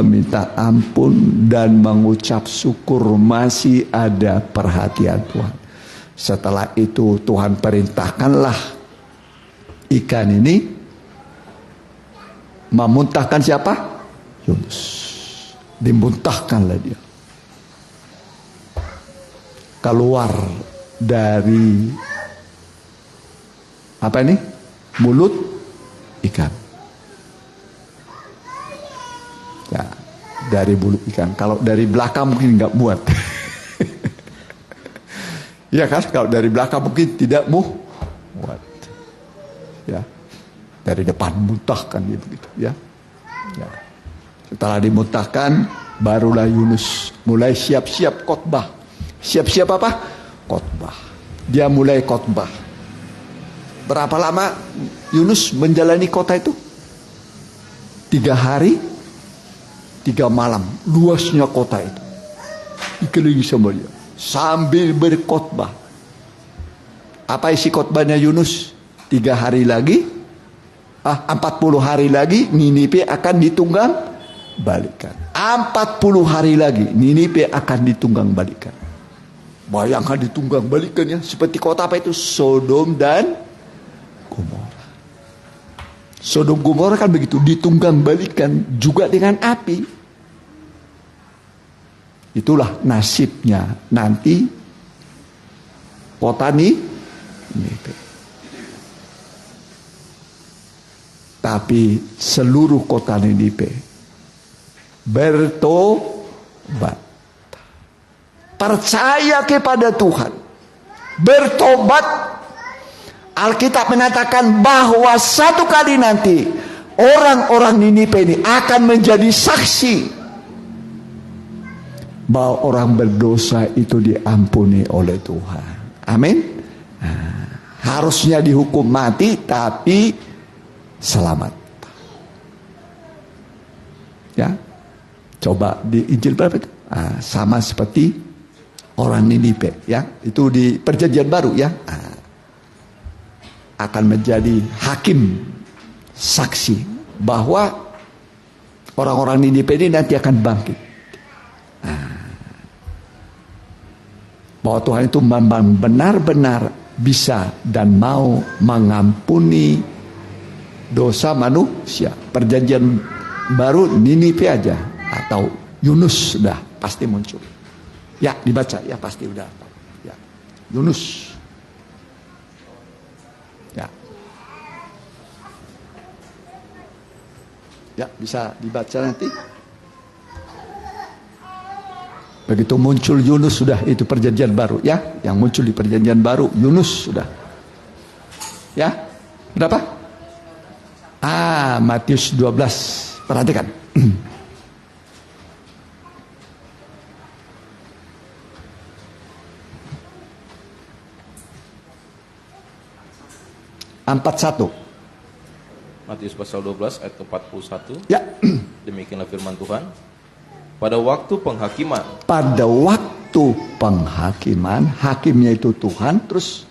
S1: minta ampun dan mengucap syukur masih ada perhatian Tuhan. Setelah itu Tuhan perintahkanlah ikan ini memuntahkan siapa? Yunus. Dimuntahkanlah dia. Keluar dari apa ini? Mulut ikan. Ya, dari mulut ikan. Kalau dari belakang mungkin nggak muat. Ya kan? Kalau dari belakang mungkin tidak muat. Ya, dari depan muntahkan gitu, ya. Ya. Setelah dimuntahkan, barulah Yunus mulai siap-siap khotbah. Siap-siap apa? Khotbah. Dia mulai khotbah. Berapa lama Yunus menjalani kota itu? 3 hari 3 malam. Luasnya kota itu. Dikelilingi sama dia. Sambil berkhotbah. Apa isi khotbahnya Yunus? 3 hari lagi, 40 hari lagi Niniwe akan ditunggang balikan. 40 hari lagi Niniwe akan ditunggang balikan. Bayangkan ditunggang balikan ya, seperti kota apa itu? Sodom dan Gomora. Sodom Gomora kan begitu, ditunggang balikan juga dengan api. Itulah nasibnya nanti kota Niniwe. Tapi seluruh kota Niniwe bertobat. Percaya kepada Tuhan. Bertobat. Alkitab mengatakan bahwa satu kali nanti orang-orang Niniwe ini akan menjadi saksi bahwa orang berdosa itu diampuni oleh Tuhan. Amin. Nah, harusnya dihukum mati tapi selamat. Ya, coba di Injil berapa itu? Sama seperti orang Niniwe, ya, itu di Perjanjian Baru, ya, akan menjadi hakim saksi bahwa orang-orang Niniwe ini nanti akan bangkit. Bahwa Tuhan itu memang benar-benar bisa dan mau mengampuni dosa manusia. Perjanjian Baru Niniwe aja atau Yunus sudah pasti muncul. Ya, dibaca ya pasti udah. Ya. Yunus. Ya. Ya, bisa dibaca nanti. Begitu muncul Yunus sudah, itu Perjanjian Baru, ya. Yang muncul di Perjanjian Baru Yunus sudah. Ya. Berapa? Matius 12. Perhatikan.
S4: Matius pasal 12 ayat ke-41.
S1: Ya.
S4: Demikianlah firman Tuhan. Pada waktu penghakiman.
S1: Pada waktu penghakiman, hakimnya itu Tuhan, terus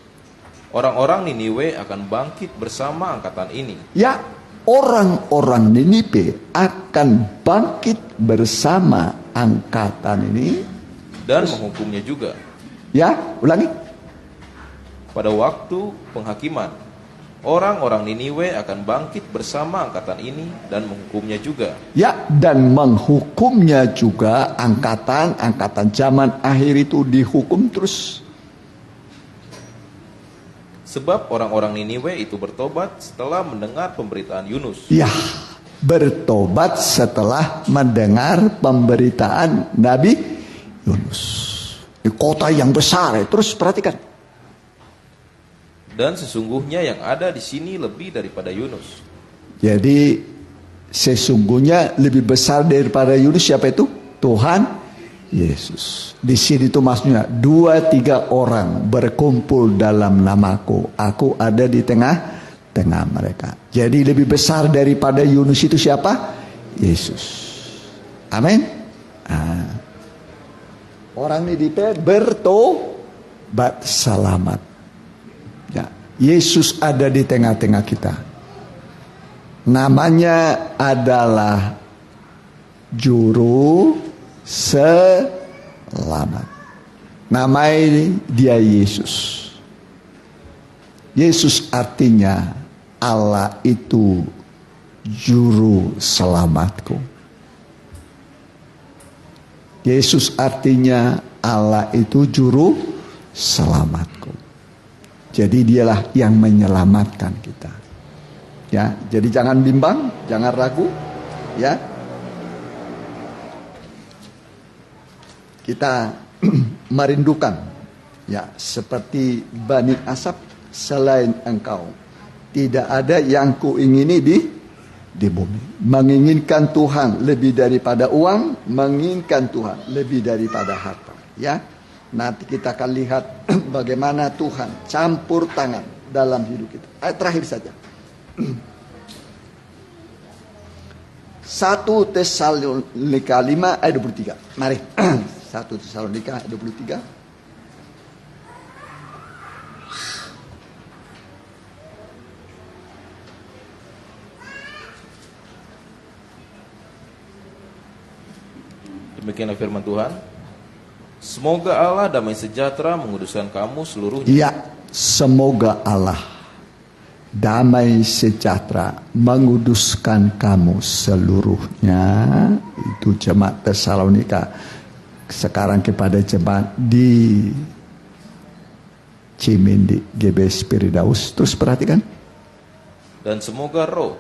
S4: orang-orang Niniwe akan bangkit bersama angkatan ini.
S1: Ya, orang-orang Niniwe akan bangkit bersama angkatan ini
S4: dan menghukumnya juga.
S1: Ya, ulangi.
S4: Pada waktu penghakiman, orang-orang Niniwe akan bangkit bersama angkatan ini dan menghukumnya juga.
S1: Ya, dan menghukumnya juga. Angkatan zaman akhir itu dihukum terus.
S4: Sebab orang-orang Niniwe itu bertobat setelah mendengar pemberitaan Yunus.
S1: Ya, bertobat setelah mendengar pemberitaan Nabi Yunus. Di kota yang besar. Terus perhatikan.
S4: Dan sesungguhnya yang ada di sini lebih daripada Yunus.
S1: Jadi sesungguhnya lebih besar daripada Yunus siapa itu? Tuhan Yesus. Di sini itu maksudnya 2-3 orang berkumpul dalam namaku, aku ada di tengah-tengah mereka. Jadi lebih besar daripada Yunus itu siapa? Yesus. Amin. Orang ini bertobat selamat. Ya, Yesus ada di tengah-tengah kita. Namanya adalah Juru Selamat. Namanya dia Yesus. Yesus artinya Allah itu Juru Selamatku. Yesus artinya Allah itu Juru Selamatku. Jadi dialah yang menyelamatkan kita. Ya, jadi jangan bimbang, jangan ragu, ya. Kita merindukan, ya, seperti Bani Asaf, selain engkau tidak ada yang kuingini di bumi. Menginginkan Tuhan lebih daripada uang, menginginkan Tuhan lebih daripada harta, ya. Nanti kita akan lihat bagaimana Tuhan campur tangan dalam hidup kita. Ayat terakhir saja. 1 Tesalonika 5 ayat 23. Mari. 1 Tesalonika ayat 23.
S4: Demikianlah firman Tuhan. Semoga Allah damai sejahtera menguduskan kamu seluruhnya.
S1: Ya, semoga Allah damai sejahtera menguduskan kamu seluruhnya. Itu jemaat Tesalonika. Sekarang kepada jemaat di Cimindi, GBS Spiridaus. Terus perhatikan.
S4: Dan semoga roh,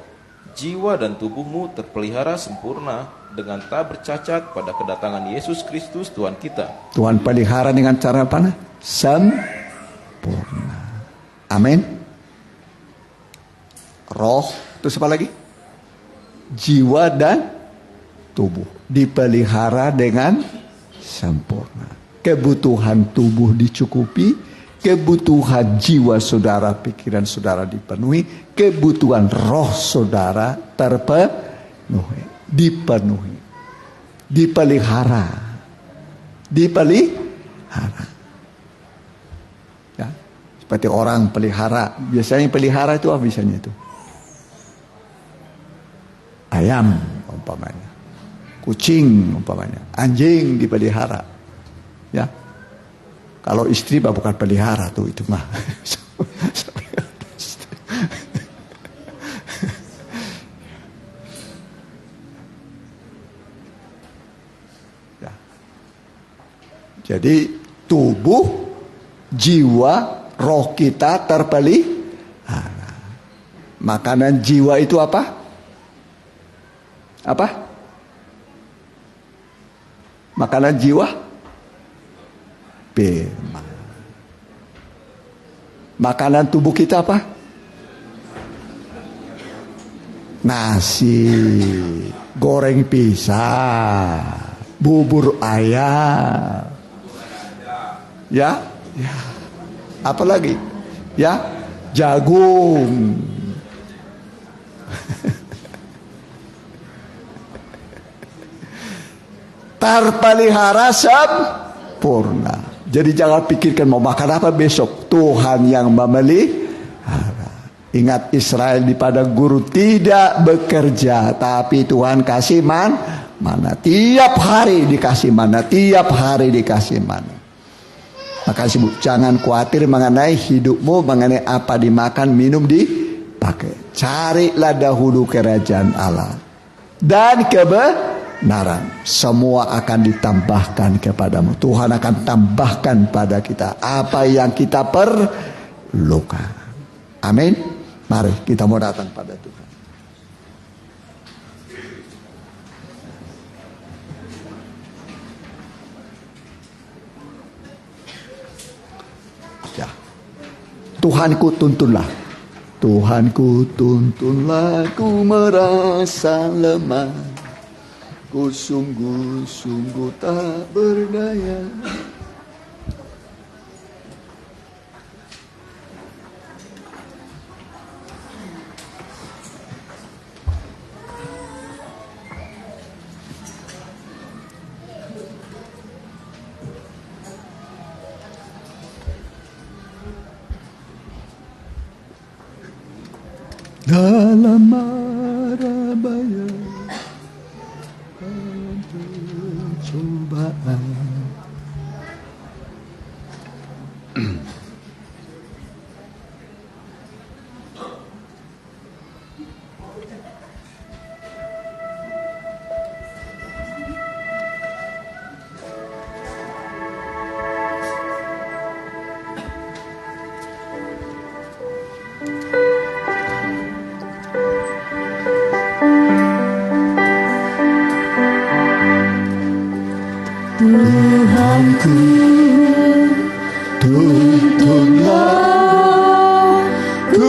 S4: jiwa dan tubuhmu terpelihara sempurna dengan tak bercacat pada kedatangan Yesus Kristus Tuhan kita.
S1: Tuhan pelihara dengan cara apa? Sempurna. Amin. Roh, terus apa lagi? Jiwa dan tubuh dipelihara dengan sempurna. Kebutuhan tubuh dicukupi, kebutuhan jiwa saudara, pikiran saudara dipenuhi, kebutuhan roh saudara terpenuhi, dipenuhi, dipelihara. Ya, seperti orang pelihara. Biasanya pelihara itu apa biasanya itu? Ayam umpamanya, kucing umpamanya, anjing dipelihara. Ya, kalau istri bukan pelihara tuh itu mah. Ya. Jadi tubuh, jiwa, roh kita terpelihara. Makanan jiwa itu apa? Apa? Makanan jiwa? Firman. Makanan tubuh kita apa? Nasi, goreng pisang, bubur ayam. Ya? Ya. Apa lagi? Ya, jagung. Terpelihara sempurna. Jadi jangan pikirkan mau makan apa besok. Tuhan yang memelihara. Ingat Israel di padang gurun tidak bekerja, tapi Tuhan kasih mana. Tiap hari dikasih mana, tiap hari dikasih mana. Maka jangan khawatir mengenai hidupmu, mengenai apa dimakan, minum, dipakai. Carilah dahulu kerajaan Allah dan kebenaran, semua akan ditambahkan kepadamu. Tuhan akan tambahkan pada kita apa yang kita perlukan. Amin. Mari kita mau datang pada Tuhan. Ya. Tuhanku tuntunlah. Tuhanku tuntunlah, ku merasa lemah. Ku sungguh-sungguh tak berdaya. Dalam mara bahaya cobaan. Tuhanku, tuntunlah, ku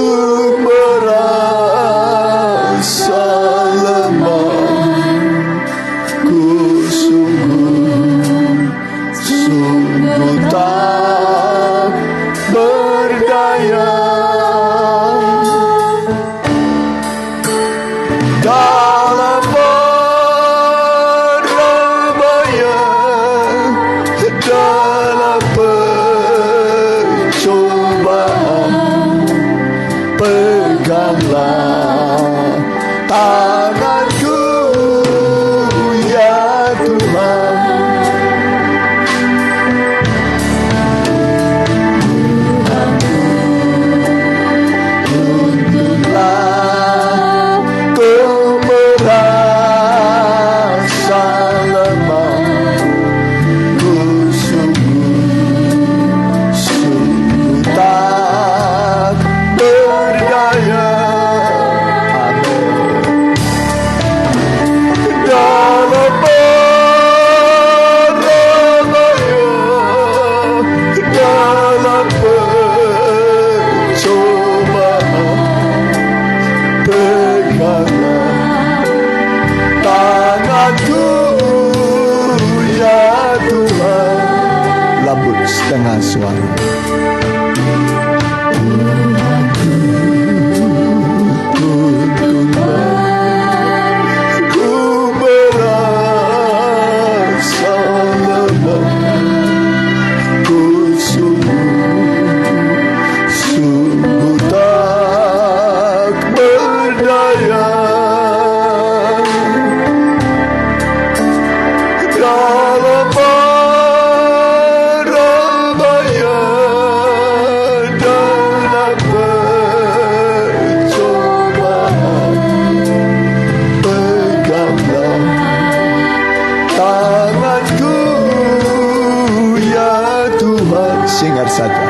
S1: merasa lemah, ku sungguh tak berdaya. Dalam dalam percobaan. suara. Singar saja.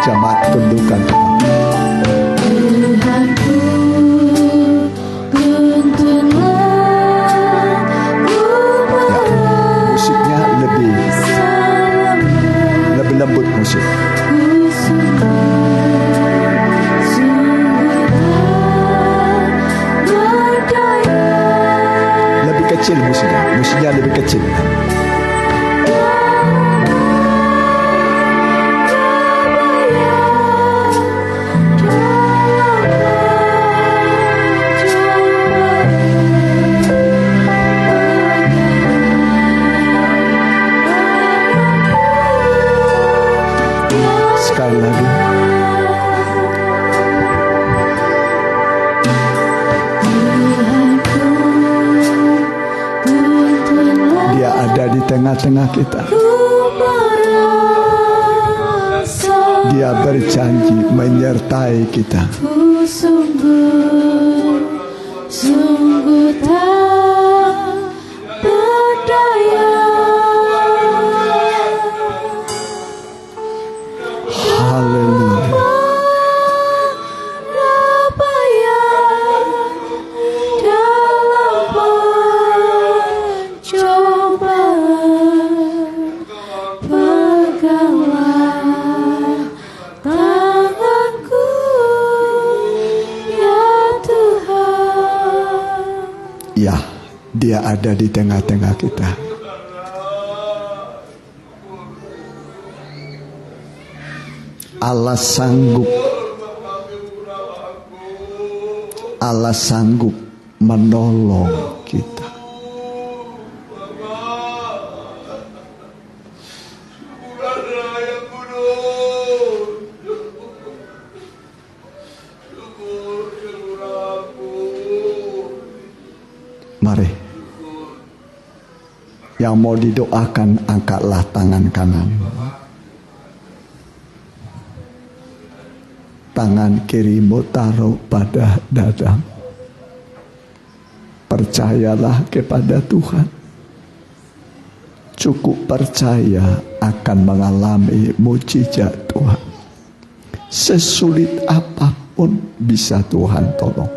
S1: Jemaat tundukkan. Ya, musiknya lebih lembut musik. Lebih kecil musiknya lebih kecil. Sekali lagi. Dia ada di tengah-tengah kita. Dia berjanji menyertai kita.
S2: Sungguh tak berdaya.
S1: Haleluya. Ya, dia ada di tengah-tengah kita. Allah sanggup. Allah sanggup menolong kita. Mari, yang mau didoakan angkatlah tangan kanan. Tangan kirimu taruh pada dadamu. Percayalah kepada Tuhan. Cukup percaya akan mengalami mujizat Tuhan. Sesulit apapun bisa Tuhan tolong.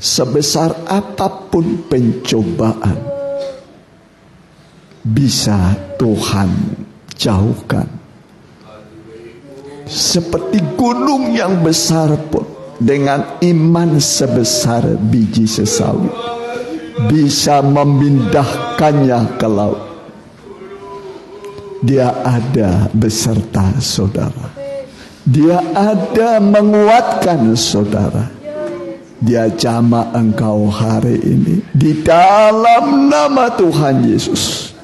S1: Sebesar apapun pencobaan bisa Tuhan jauhkan. Seperti gunung yang besar pun dengan iman sebesar biji sesawi bisa memindahkannya ke laut. Dia ada beserta saudara. Dia ada menguatkan saudara. Dia jamah engkau hari ini di dalam nama Tuhan Yesus.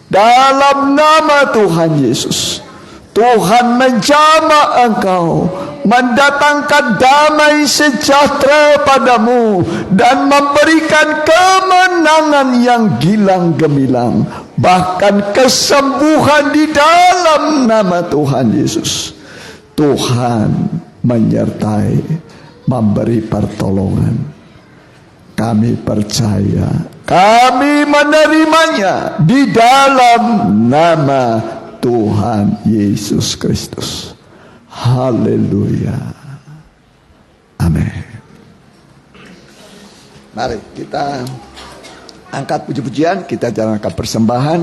S1: Dalam nama Tuhan Yesus, Tuhan menjamah engkau, mendatangkan damai sejahtera padamu dan memberikan kemenangan yang gilang gemilang, bahkan kesembuhan di dalam nama Tuhan Yesus. Tuhan menyertai, memberi pertolongan. Kami percaya, kami menerimanya di dalam nama Tuhan Yesus Kristus. Haleluya. Amin. Mari kita angkat puji-pujian, kita jalankan persembahan.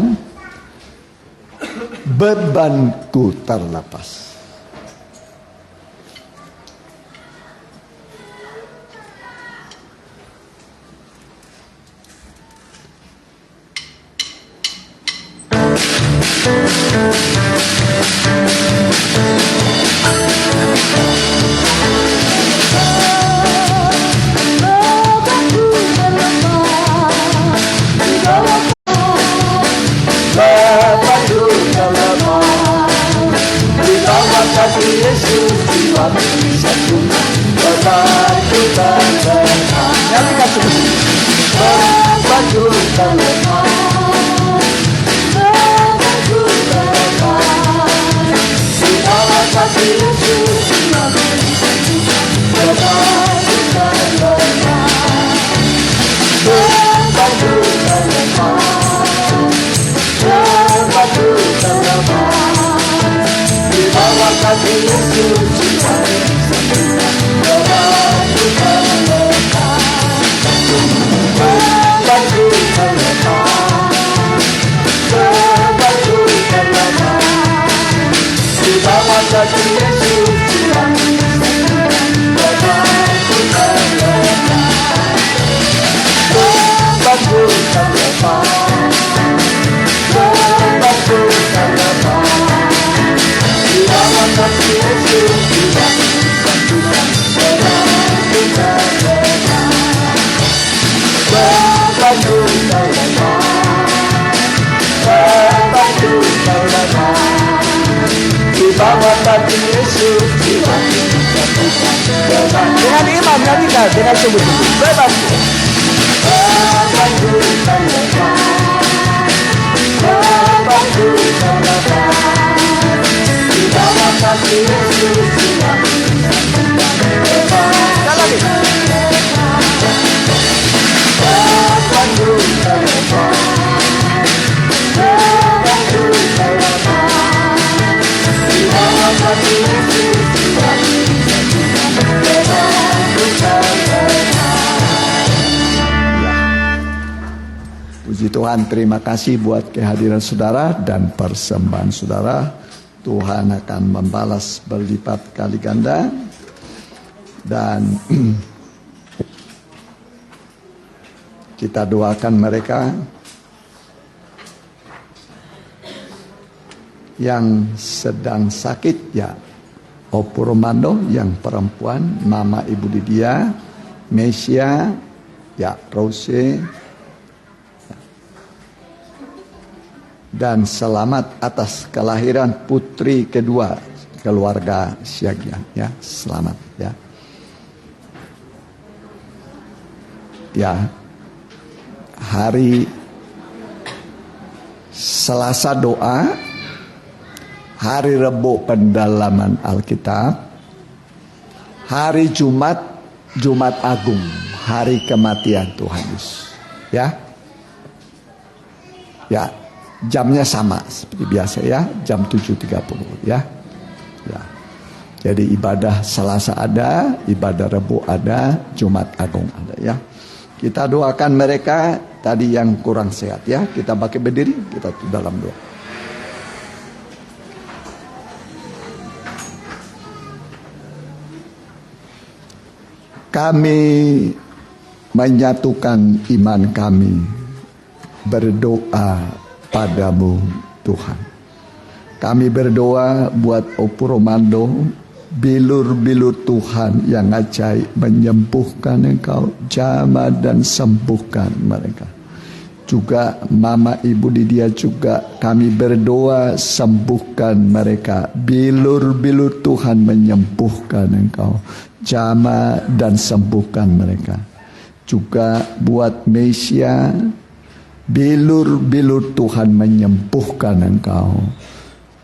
S1: Bebanku terlepas.
S2: Terpadu terlemah di bawah kaki Yesus, jiwaku disatukan, berbatu terlemah. Nyanyikan semua. Berbatu terlemah, berbatu terlemah di bawah kaki Yesus, jiwaku disatukan, berbatu terlemah. Berbatu terlemah, berbatu terlemah di bawah kaki Yesus, jiwaku disatukan, berbatu terlemah. Berbatu terlemah, berbatu terlemah di bawah kaki Yesus, jiwaku disatukan, berbatu terlemah. Berbatu terlemah, berbatu terlemah di bawah kaki Yesus, jiwaku disatukan, berbatu terlemah. Berbatu terlemah, berbatu terlemah di bawah kaki Yesus, jiwaku disatukan, berbatu. Dengan imam nyanyikan dengan sungguh-sungguh. Berbatu, berbatu terlemah, berbatu terlemah di bawah kaki Yesus, jiwaku disatukan, berbatu. Berbatu terlemah, berbatu terlemah di bawah kaki Yesus, jiwaku disatukan, berbatu terlemah.
S1: Puji Tuhan, terima kasih buat kehadiran saudara dan persembahan saudara. Tuhan akan membalas berlipat kali ganda. Dan kita doakan mereka yang sedang sakit, ya, Opo Romando yang perempuan, Mama Ibu Lydia, Mesia, ya, Rose, dan selamat atas kelahiran putri kedua keluarga Siagian, ya, selamat, ya. Ya, hari Selasa doa, hari Rebo pendalaman Alkitab, hari Jumat, Jumat Agung, hari kematian Tuhan Yesus, ya. Ya, jamnya sama seperti biasa, ya, jam 7.30, ya. Ya. Jadi ibadah Selasa ada, ibadah Rebo ada, Jumat Agung ada, ya. Kita doakan mereka tadi yang kurang sehat, ya. Kita pakai berdiri, kita dalam doa. Kami menyatukan iman kami berdoa padamu Tuhan. Kami berdoa buat Opo Romando, bilur-bilur Tuhan yang ajaib, menyembuhkan engkau, jamah dan sembuhkan mereka. Juga Mama Ibu Lydia juga kami berdoa sembuhkan mereka. Bilur-bilur Tuhan menyembuhkan engkau, jamah dan sembuhkan mereka. Juga buat Mesia, bilur-bilur Tuhan menyembuhkan engkau.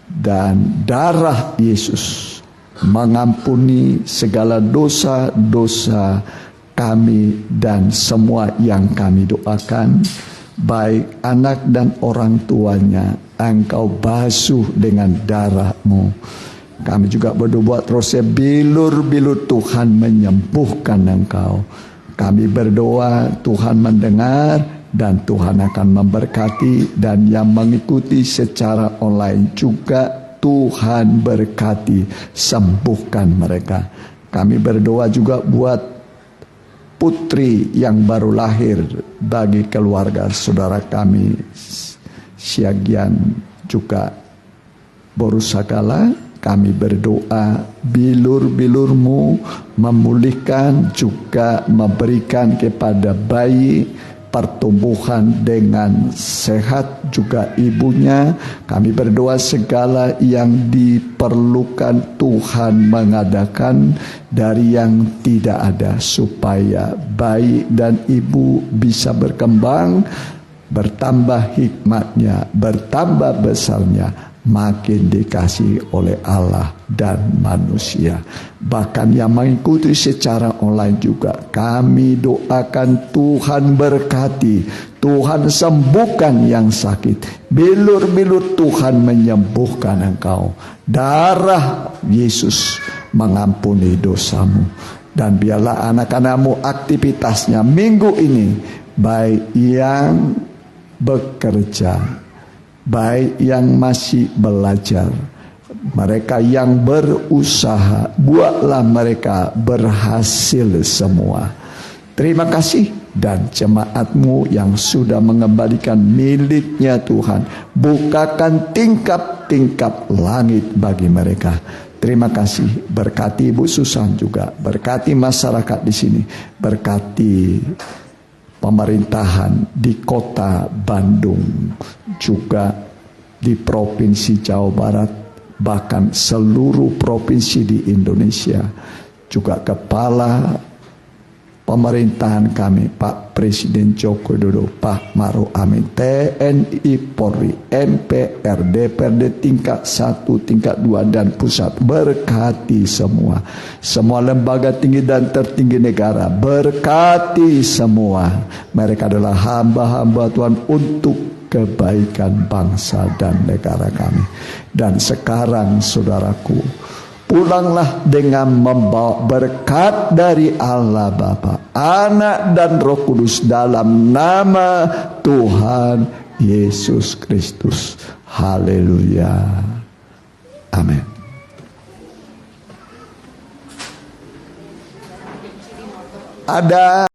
S1: Dan darah Yesus mengampuni segala dosa-dosa kami dan semua yang kami doakan, baik anak dan orang tuanya, engkau basuh dengan darah-Mu. Kami juga berdoa terus, bilur-bilur Tuhan menyembuhkan engkau. Kami berdoa Tuhan mendengar dan Tuhan akan memberkati, dan yang mengikuti secara online juga Tuhan berkati, sembuhkan mereka. Kami berdoa juga buat putri yang baru lahir bagi keluarga saudara kami Siagian, juga Boru sagala kami berdoa bilur-bilurmu memulihkan juga memberikan kepada bayi pertumbuhan dengan sehat juga ibunya. Kami berdoa segala yang diperlukan Tuhan mengadakan dari yang tidak ada supaya bayi dan ibu bisa berkembang, bertambah hikmatnya, bertambah besarnya, makin dikasih oleh Allah dan manusia. Bahkan yang mengikuti secara online juga kami doakan Tuhan berkati, Tuhan sembuhkan yang sakit, bilur-bilur Tuhan menyembuhkan engkau, darah Yesus mengampuni dosamu. Dan biarlah anak-anakmu aktivitasnya minggu ini, baik yang bekerja, baik yang masih belajar, mereka yang berusaha, buatlah mereka berhasil semua. Terima kasih. Dan jemaatmu yang sudah mengembalikan miliknya Tuhan, bukakan tingkap-tingkap langit bagi mereka. Terima kasih. Berkati Ibu Susan juga, berkati masyarakat di sini, berkati pemerintahan di kota Bandung, juga di provinsi Jawa Barat, bahkan seluruh provinsi di Indonesia, juga kepala pemerintahan kami, Pak Presiden Joko Widodo, Pak Maruf Amin, TNI, Polri, MPR, DPRD tingkat 1, tingkat 2 dan pusat. Berkati semua lembaga tinggi dan tertinggi negara, berkati semua. Mereka adalah hamba-hamba Tuhan untuk kebaikan bangsa dan negara kami. Dan sekarang saudaraku, pulanglah dengan membawa berkat dari Allah Bapa, Anak dan Roh Kudus dalam nama Tuhan Yesus Kristus. Haleluya. Amin. Ada